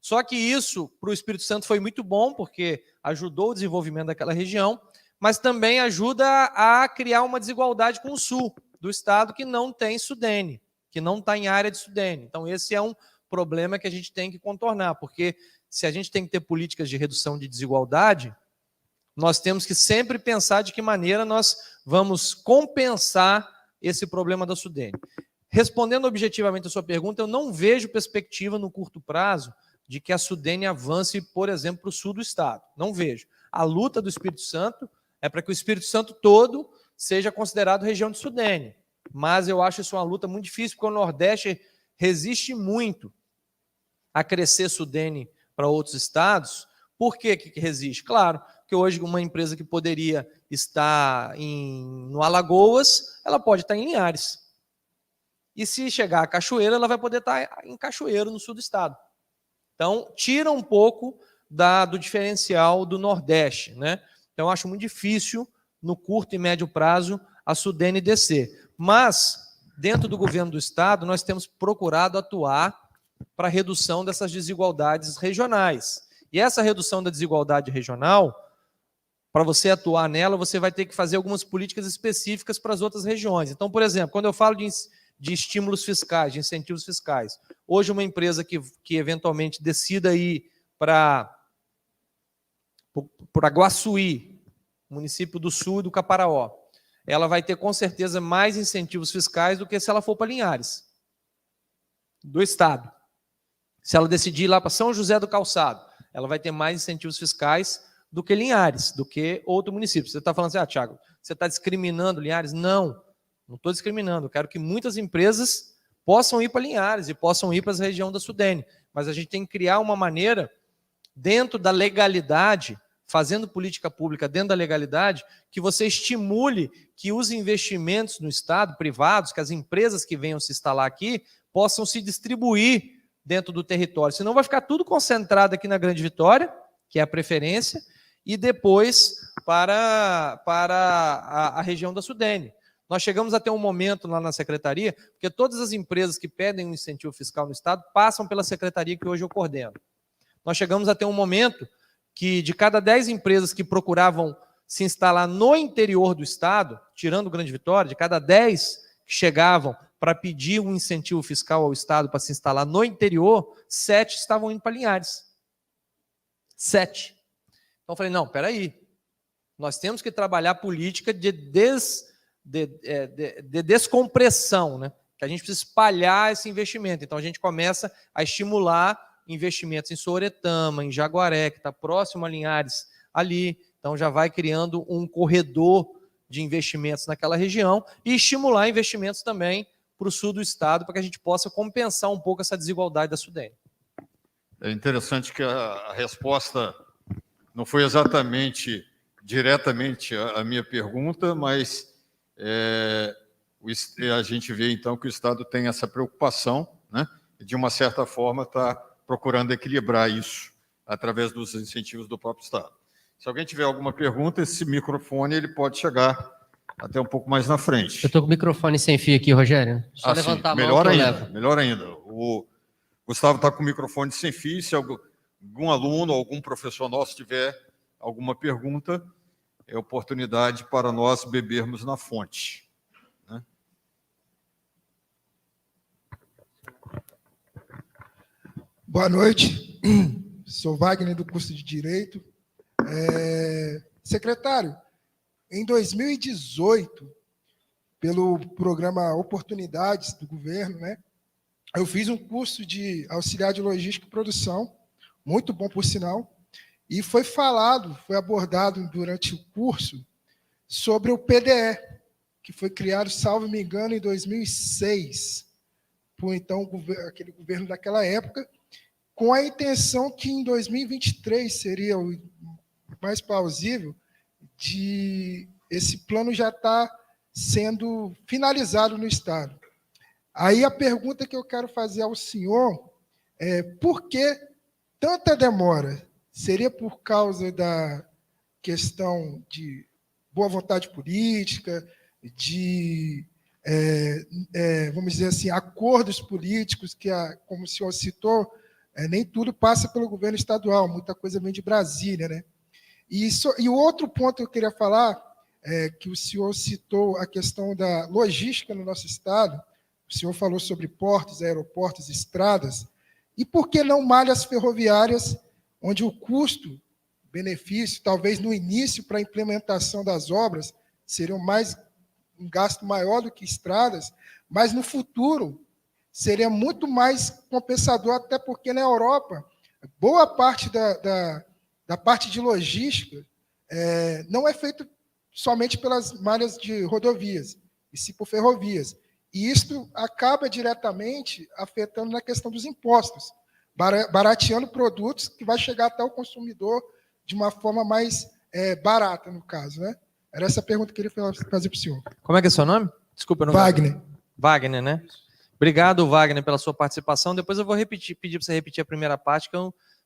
Só que isso, para o Espírito Santo, foi muito bom, porque ajudou o desenvolvimento daquela região, mas também ajuda a criar uma desigualdade com o sul do estado, que não tem Sudene, que não está em área de Sudene. Então, esse é um problema que a gente tem que contornar, porque se a gente tem que ter políticas de redução de desigualdade, nós temos que sempre pensar de que maneira nós vamos compensar esse problema da Sudene. Respondendo objetivamente a sua pergunta, eu não vejo perspectiva no curto prazo de que a Sudene avance, por exemplo, para o sul do estado. Não vejo. A luta do Espírito Santo é para que o Espírito Santo todo seja considerado região de Sudene. Mas eu acho isso uma luta muito difícil, porque o Nordeste resiste muito a crescer Sudene para outros estados. Por que resiste? Claro, que hoje uma empresa que poderia estar no Alagoas, ela pode estar em Linhares. E se chegar a Cachoeira, ela vai poder estar em Cachoeiro, no sul do estado. Então, tira um pouco do diferencial do Nordeste, né? Então, eu acho muito difícil, no curto e médio prazo, a Sudene descer. Mas, dentro do governo do estado, nós temos procurado atuar para a redução dessas desigualdades regionais. E essa redução da desigualdade regional, para você atuar nela, você vai ter que fazer algumas políticas específicas para as outras regiões. Então, por exemplo, quando eu falo de estímulos fiscais, de incentivos fiscais, hoje uma empresa que eventualmente decida ir para Guaçuí, município do Sul e do Caparaó, ela vai ter com certeza mais incentivos fiscais do que se ela for para Linhares, do estado. Se ela decidir ir lá para São José do Calçado, ela vai ter mais incentivos fiscais do que Linhares, do que outro município. Você está falando assim, Thiago, você está discriminando Linhares? Não estou discriminando. Eu quero que muitas empresas possam ir para Linhares e possam ir para a região da Sudene. Mas a gente tem que criar uma maneira, dentro da legalidade, fazendo política pública dentro da legalidade, que você estimule que os investimentos no estado, privados, que as empresas que venham se instalar aqui, possam se distribuir dentro do território. Senão vai ficar tudo concentrado aqui na Grande Vitória, que é a preferência, e depois para a região da Sudene. Nós chegamos a ter um momento lá na secretaria, porque todas as empresas que pedem um incentivo fiscal no estado passam pela secretaria que hoje eu coordeno. Nós chegamos a ter um momento que, de cada 10 empresas que procuravam se instalar no interior do estado, tirando Grande Vitória, de cada 10 que chegavam para pedir um incentivo fiscal ao estado para se instalar no interior, 7 estavam indo para Linhares. 7. Então eu falei, não, espera aí, nós temos que trabalhar política de descompressão, né? Que a gente precisa espalhar esse investimento. Então a gente começa a estimular investimentos em Sooretama, em Jaguaré, que está próximo a Linhares ali. Então já vai criando um corredor de investimentos naquela região e estimular investimentos também para o sul do estado, para que a gente possa compensar um pouco essa desigualdade da Sudene. É interessante que a resposta não foi exatamente diretamente a minha pergunta, mas a gente vê, então, que o Estado tem essa preocupação, né, e, de uma certa forma, está procurando equilibrar isso através dos incentivos do próprio Estado. Se alguém tiver alguma pergunta, esse microfone ele pode chegar até um pouco mais na frente. Eu estou com o microfone sem fio aqui, Rogério. Só levantar a mão que eu levo. Melhor ainda. O Gustavo está com o microfone sem fio. Se algum aluno ou algum professor nosso tiver alguma pergunta, é oportunidade para nós bebermos na fonte. Boa noite, sou Wagner, do curso de Direito. Secretário, em 2018, pelo programa Oportunidades do governo, né, eu fiz um curso de auxiliar de logística e produção, muito bom por sinal, e foi abordado durante o curso sobre o PDE, que foi criado, salvo me engano, em 2006, por então aquele governo daquela época, com a intenção que em 2023 seria o mais plausível de esse plano já estar sendo finalizado no Estado. Aí a pergunta que eu quero fazer ao senhor é por que tanta demora? Seria por causa da questão de boa vontade política, de, vamos dizer assim, acordos políticos, que, como o senhor citou, nem tudo passa pelo governo estadual, muita coisa vem de Brasília, né? E o outro ponto que eu queria falar, que o senhor citou a questão da logística no nosso estado, o senhor falou sobre portos, aeroportos, estradas, e por que não malhas ferroviárias, onde o custo-benefício, talvez no início, para a implementação das obras, seria um gasto maior do que estradas, mas no futuro seria muito mais compensador, até porque na Europa, boa parte da parte de logística não é feito somente pelas malhas de rodovias, e sim por ferrovias. E isso acaba diretamente afetando na questão dos impostos, barateando produtos que vai chegar até o consumidor de uma forma mais barata, no caso, né? Era essa a pergunta que eu queria fazer para o senhor. Como é que é seu nome? Desculpa, eu não... Wagner. Wagner, né? Obrigado, Wagner, pela sua participação. Depois eu vou pedir para você repetir a primeira parte, que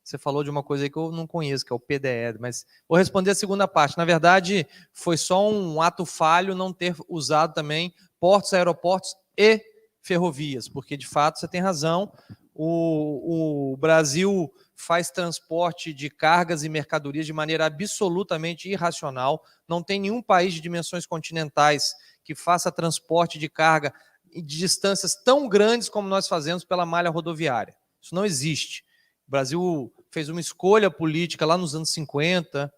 você falou de uma coisa aí que eu não conheço, que é o PDE, mas vou responder a segunda parte. Na verdade, foi só um ato falho não ter usado também portos, aeroportos e ferrovias, porque, de fato, você tem razão, o Brasil faz transporte de cargas e mercadorias de maneira absolutamente irracional. Não tem nenhum país de dimensões continentais que faça transporte de carga de distâncias tão grandes como nós fazemos pela malha rodoviária. Isso não existe. O Brasil fez uma escolha política lá nos anos 50,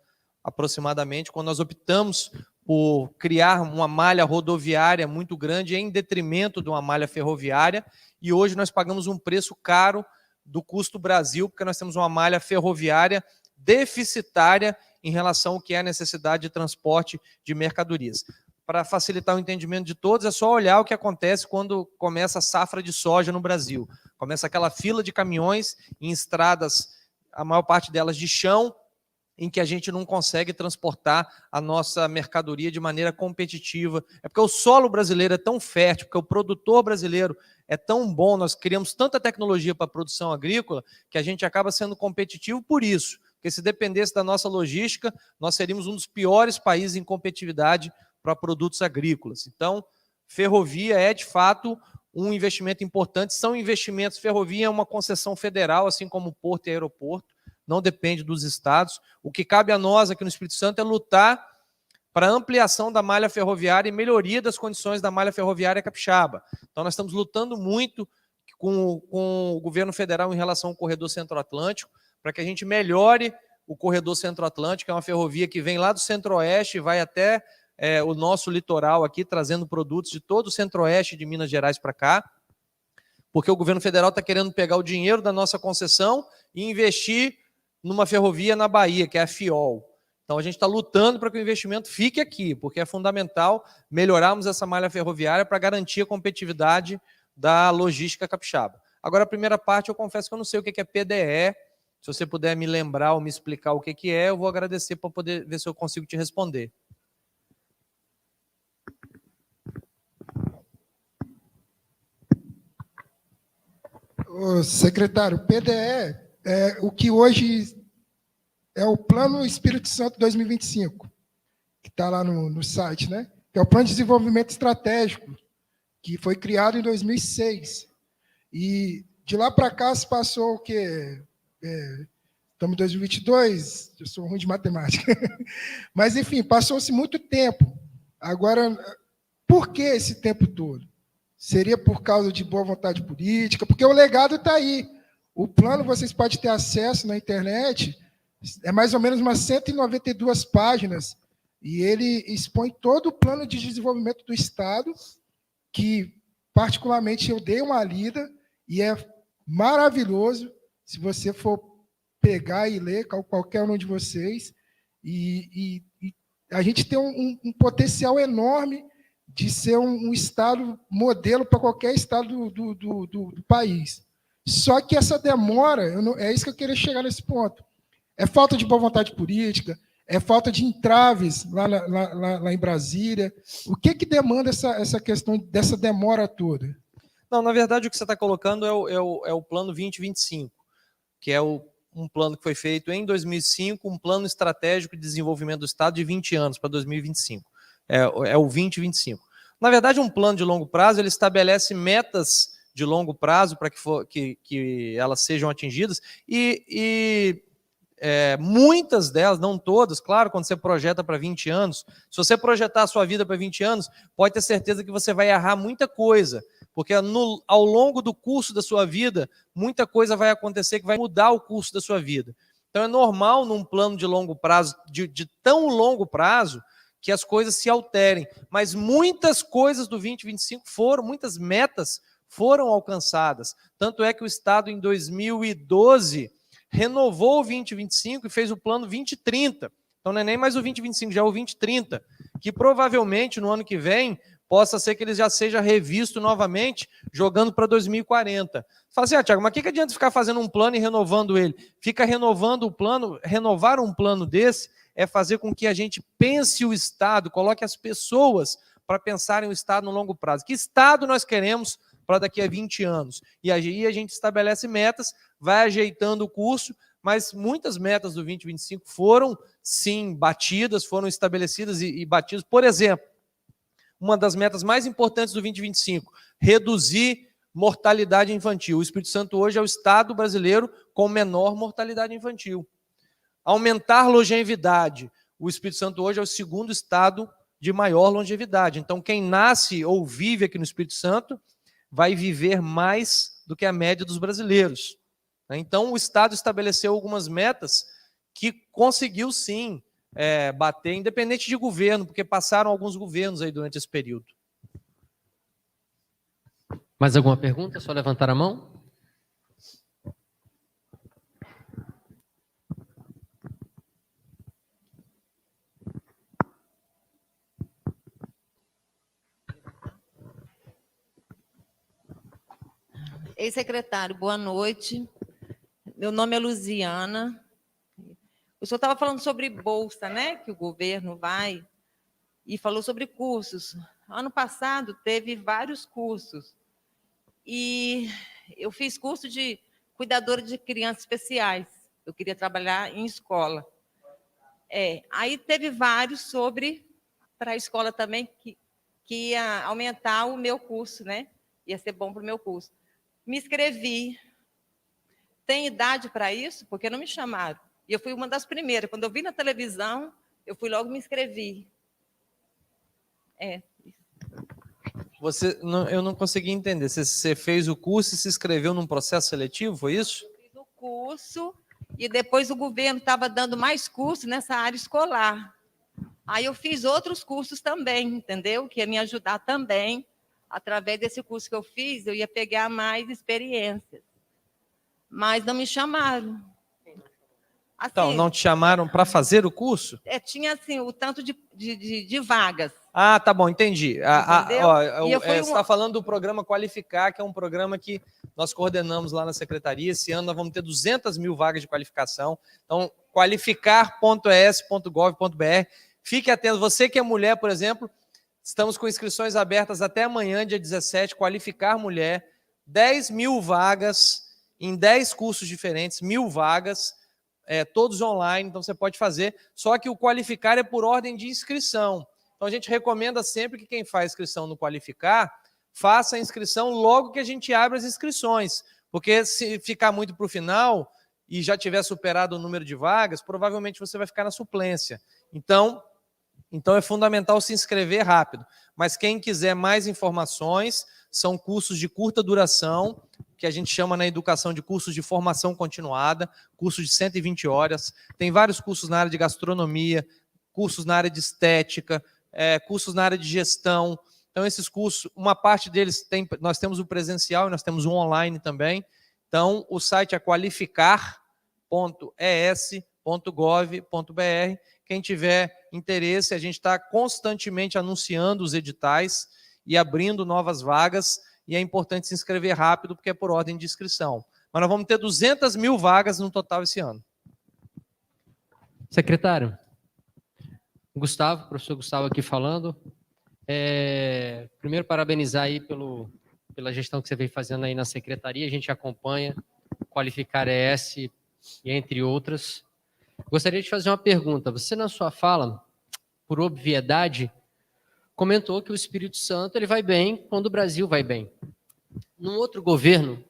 aproximadamente, quando nós optamos por criar uma malha rodoviária muito grande em detrimento de uma malha ferroviária, e hoje nós pagamos um preço caro do custo Brasil, porque nós temos uma malha ferroviária deficitária em relação ao que é a necessidade de transporte de mercadorias. Para facilitar o entendimento de todos, é só olhar o que acontece quando começa a safra de soja no Brasil. Começa aquela fila de caminhões em estradas, a maior parte delas de chão, em que a gente não consegue transportar a nossa mercadoria de maneira competitiva. É porque o solo brasileiro é tão fértil, porque o produtor brasileiro é tão bom, nós criamos tanta tecnologia para a produção agrícola, que a gente acaba sendo competitivo por isso. Porque se dependesse da nossa logística, nós seríamos um dos piores países em competitividade para produtos agrícolas. Então, ferrovia é, de fato, um investimento importante. São investimentos, ferrovia é uma concessão federal, assim como porto e aeroporto, não depende dos estados. O que cabe a nós aqui no Espírito Santo é lutar para a ampliação da malha ferroviária e melhoria das condições da malha ferroviária capixaba. Então, nós estamos lutando muito com o governo federal em relação ao corredor centro-atlântico, para que a gente melhore o corredor centro-atlântico, é uma ferrovia que vem lá do centro-oeste e vai até o nosso litoral aqui, trazendo produtos de todo o centro-oeste de Minas Gerais para cá, porque o governo federal está querendo pegar o dinheiro da nossa concessão e investir numa ferrovia na Bahia, que é a FIOL. Então, a gente está lutando para que o investimento fique aqui, porque é fundamental melhorarmos essa malha ferroviária para garantir a competitividade da logística capixaba. Agora, a primeira parte, eu confesso que eu não sei o que é PDE. Se você puder me lembrar ou me explicar o que é, eu vou agradecer para poder ver se eu consigo te responder. Secretário, o PDE é o que hoje é o Plano Espírito Santo 2025, que está lá no site, né? Que é o Plano de Desenvolvimento Estratégico, que foi criado em 2006. E de lá para cá se passou o quê? Estamos em 2022, eu sou ruim de matemática. Mas, enfim, passou-se muito tempo. Agora, por que esse tempo todo? Seria por causa de boa vontade política? Porque o legado está aí. O plano, vocês podem ter acesso na internet, é mais ou menos umas 192 páginas, e ele expõe todo o plano de desenvolvimento do Estado, que, particularmente, eu dei uma lida, e é maravilhoso, se você for pegar e ler, qualquer um de vocês, e a gente tem um potencial enorme de ser um Estado modelo para qualquer Estado do país. Só que essa demora, é isso que eu queria chegar nesse ponto, é falta de boa vontade política, é falta de entraves lá em Brasília. O que demanda essa questão dessa demora toda? Não, na verdade, o que você está colocando é o plano 2025, que é um plano que foi feito em 2005, um plano estratégico de desenvolvimento do Estado de 20 anos para 2025. É o 2025. Na verdade, um plano de longo prazo, ele estabelece metas de longo prazo para que elas sejam atingidas e muitas delas, não todas, claro, quando você projeta para 20 anos, se você projetar a sua vida para 20 anos, pode ter certeza que você vai errar muita coisa, porque ao longo do curso da sua vida, muita coisa vai acontecer que vai mudar o curso da sua vida. Então é normal num plano de longo prazo, de tão longo prazo, que as coisas se alterem. Mas muitas coisas do 2025 muitas metas foram alcançadas. Tanto é que o Estado, em 2012, renovou o 2025 e fez o plano 2030. Então não é nem mais o 2025, já é o 2030, que provavelmente no ano que vem possa ser que ele já seja revisto novamente, jogando para 2040. Fala assim, Tiago, mas o que adianta ficar fazendo um plano e renovando ele? Fica renovando o plano, renovar um plano desse é fazer com que a gente pense o Estado, coloque as pessoas para pensarem o Estado no longo prazo. Que Estado nós queremos para daqui a 20 anos? E aí a gente estabelece metas, vai ajeitando o curso, mas muitas metas do 2025 foram, sim, batidas, foram estabelecidas e batidas. Por exemplo, uma das metas mais importantes do 2025, reduzir mortalidade infantil. O Espírito Santo hoje é o estado brasileiro com menor mortalidade infantil. Aumentar longevidade. O Espírito Santo hoje é o segundo estado de maior longevidade. Então, quem nasce ou vive aqui no Espírito Santo vai viver mais do que a média dos brasileiros. Então, o Estado estabeleceu algumas metas que conseguiu, sim, bater, independente de governo, porque passaram alguns governos aí durante esse período. Mais alguma pergunta? É só levantar a mão. Ex-secretário, boa noite. Meu nome é Luziana. O senhor estava falando sobre bolsa, né? Que o governo vai e falou sobre cursos. Ano passado teve vários cursos. E eu fiz curso de cuidadora de crianças especiais. Eu queria trabalhar em escola. Aí teve vários para a escola também, que ia aumentar o meu curso, né? Ia ser bom para o meu curso. Me inscrevi. Tem idade para isso? Porque não me chamaram. E eu fui uma das primeiras. Quando eu vi na televisão, eu fui logo me inscrevi. Eu não consegui entender. Você fez o curso e se inscreveu num processo seletivo, foi isso? Eu fiz o curso e depois o governo estava dando mais curso nessa área escolar. Aí eu fiz outros cursos também, entendeu? Que ia me ajudar também. Através desse curso que eu fiz, eu ia pegar mais experiências. Mas não me chamaram. Assim, então, não te chamaram para fazer o curso? Tinha, assim, o tanto de vagas. Ah, tá bom, entendi. Você está falando do programa Qualificar, que é um programa que nós coordenamos lá na secretaria. Esse ano nós vamos ter 200 mil vagas de qualificação. Então, qualificar.es.gov.br. Fique atento. Você que é mulher, por exemplo, estamos com inscrições abertas até amanhã, dia 17, Qualificar Mulher. 10 mil vagas em 10 cursos diferentes, 1000 vagas, todos online, então você pode fazer. Só que o Qualificar é por ordem de inscrição. Então a gente recomenda sempre que quem faz inscrição no Qualificar, faça a inscrição logo que a gente abre as inscrições. Porque se ficar muito para o final e já tiver superado o número de vagas, provavelmente você vai ficar na suplência. Então é fundamental se inscrever rápido. Mas quem quiser mais informações, são cursos de curta duração, que a gente chama na educação de cursos de formação continuada, cursos de 120 horas. Tem vários cursos na área de gastronomia, cursos na área de estética, cursos na área de gestão. Então, esses cursos, uma parte deles nós temos o presencial e nós temos o online também. Então, o site é qualificar.es.gov.br. Quem tiver interesse, a gente está constantemente anunciando os editais e abrindo novas vagas, e é importante se inscrever rápido, porque é por ordem de inscrição. Mas nós vamos ter 200 mil vagas no total esse ano. Secretário, Gustavo, professor Gustavo aqui falando. Primeiro, parabenizar aí pela gestão que você vem fazendo aí na secretaria. A gente acompanha, Qualificar ES e entre outras. Gostaria de fazer uma pergunta. Você, na sua fala, por obviedade, comentou que o Espírito Santo ele vai bem quando o Brasil vai bem. Num outro governo,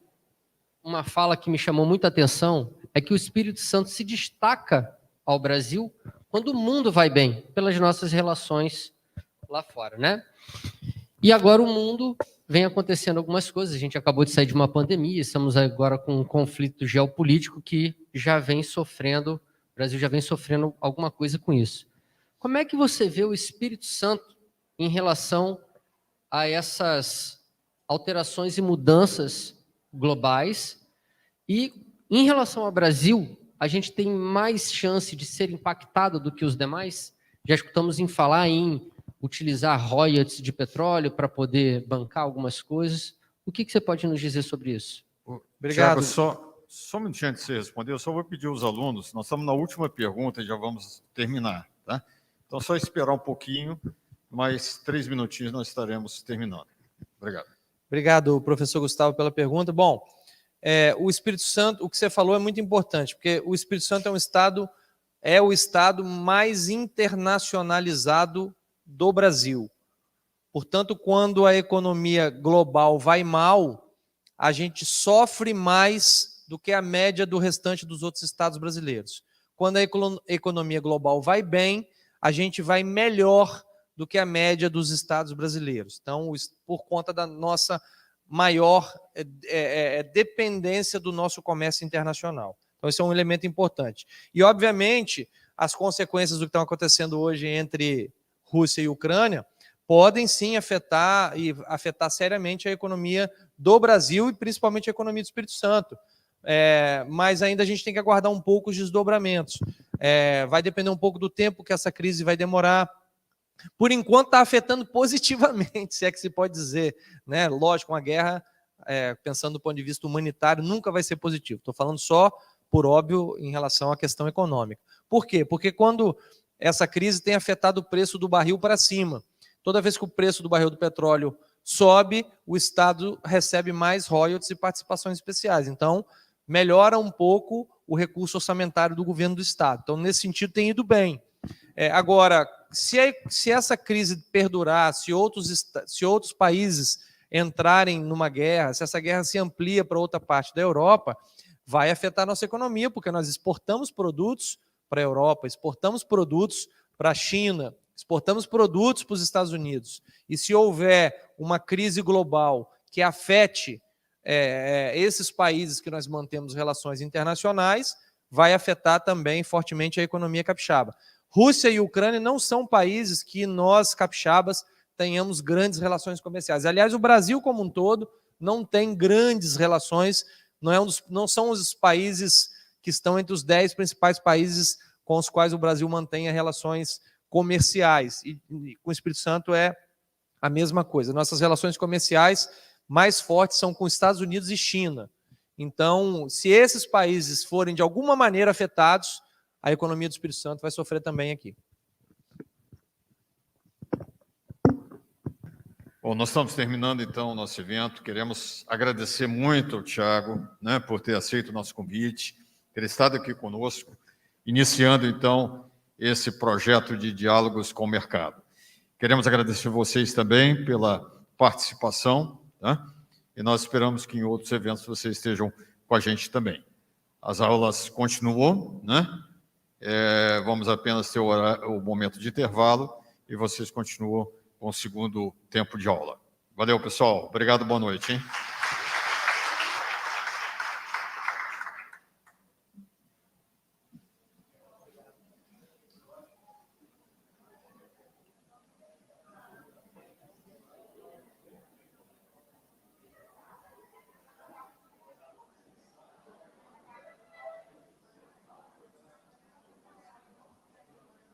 uma fala que me chamou muita atenção é que o Espírito Santo se destaca ao Brasil quando o mundo vai bem, pelas nossas relações lá fora, né? E agora o mundo vem acontecendo algumas coisas. A gente acabou de sair de uma pandemia, estamos agora com um conflito geopolítico que já vem sofrendo, o Brasil já vem sofrendo alguma coisa com isso. Como é que você vê o Espírito Santo em relação a essas alterações e mudanças globais? E em relação ao Brasil, a gente tem mais chance de ser impactado do que os demais? Já escutamos em falar em utilizar royalties de petróleo para poder bancar algumas coisas. O que você pode nos dizer sobre isso? Obrigado. Tiago, só um minutinho antes de você responder, eu só vou pedir aos alunos, nós estamos na última pergunta e já vamos terminar, tá? Então, só esperar um pouquinho, mais 3 minutinhos nós estaremos terminando. Obrigado. Obrigado, professor Gustavo, pela pergunta. Bom, o Espírito Santo, o que você falou é muito importante, porque o Espírito Santo é o estado mais internacionalizado do Brasil. Portanto, quando a economia global vai mal, a gente sofre mais do que a média do restante dos outros estados brasileiros. Quando a economia global vai bem, a gente vai melhor do que a média dos estados brasileiros. Então, por conta da nossa maior dependência do nosso comércio internacional. Então, esse é um elemento importante. E, obviamente, as consequências do que estão acontecendo hoje entre Rússia e Ucrânia podem sim afetar seriamente a economia do Brasil e principalmente a economia do Espírito Santo. Mas ainda a gente tem que aguardar um pouco os desdobramentos. Vai depender um pouco do tempo que essa crise vai demorar. Por enquanto está afetando positivamente, se é que se pode dizer, né? Lógico, uma guerra, pensando do ponto de vista humanitário, nunca vai ser positivo. Estou falando só, por óbvio, em relação à questão econômica. Por quê? Porque quando essa crise tem afetado o preço do barril para cima. Toda vez que o preço do barril do petróleo sobe, o Estado recebe mais royalties e participações especiais. Então, melhora um pouco o recurso orçamentário do governo do Estado. Então, nesse sentido, tem ido bem. Agora, se essa crise perdurar, se outros países entrarem numa guerra, se essa guerra se amplia para outra parte da Europa, vai afetar a nossa economia, porque nós exportamos produtos para a Europa, exportamos produtos para a China, exportamos produtos para os Estados Unidos. E se houver uma crise global que afete esses países que nós mantemos relações internacionais, vai afetar também fortemente a economia capixaba. Rússia e Ucrânia não são países que nós, capixabas, tenhamos grandes relações comerciais. Aliás, o Brasil como um todo não tem grandes relações, não são os países que estão entre os 10 principais países com os quais o Brasil mantém relações comerciais. E com o Espírito Santo é a mesma coisa. Nossas relações comerciais mais fortes são com Estados Unidos e China. Então, se esses países forem de alguma maneira afetados, a economia do Espírito Santo vai sofrer também aqui. Bom, nós estamos terminando, então, o nosso evento. Queremos agradecer muito ao Tiago, né, por ter aceito o nosso convite, ter estado aqui conosco, iniciando, então, esse projeto de diálogos com o mercado. Queremos agradecer vocês também pela participação, tá? E nós esperamos que em outros eventos vocês estejam com a gente também. as aulas continuam, né? Vamos apenas ter o momento de intervalo e vocês continuam com o segundo tempo de aula. Valeu, pessoal. Obrigado, boa noite, hein?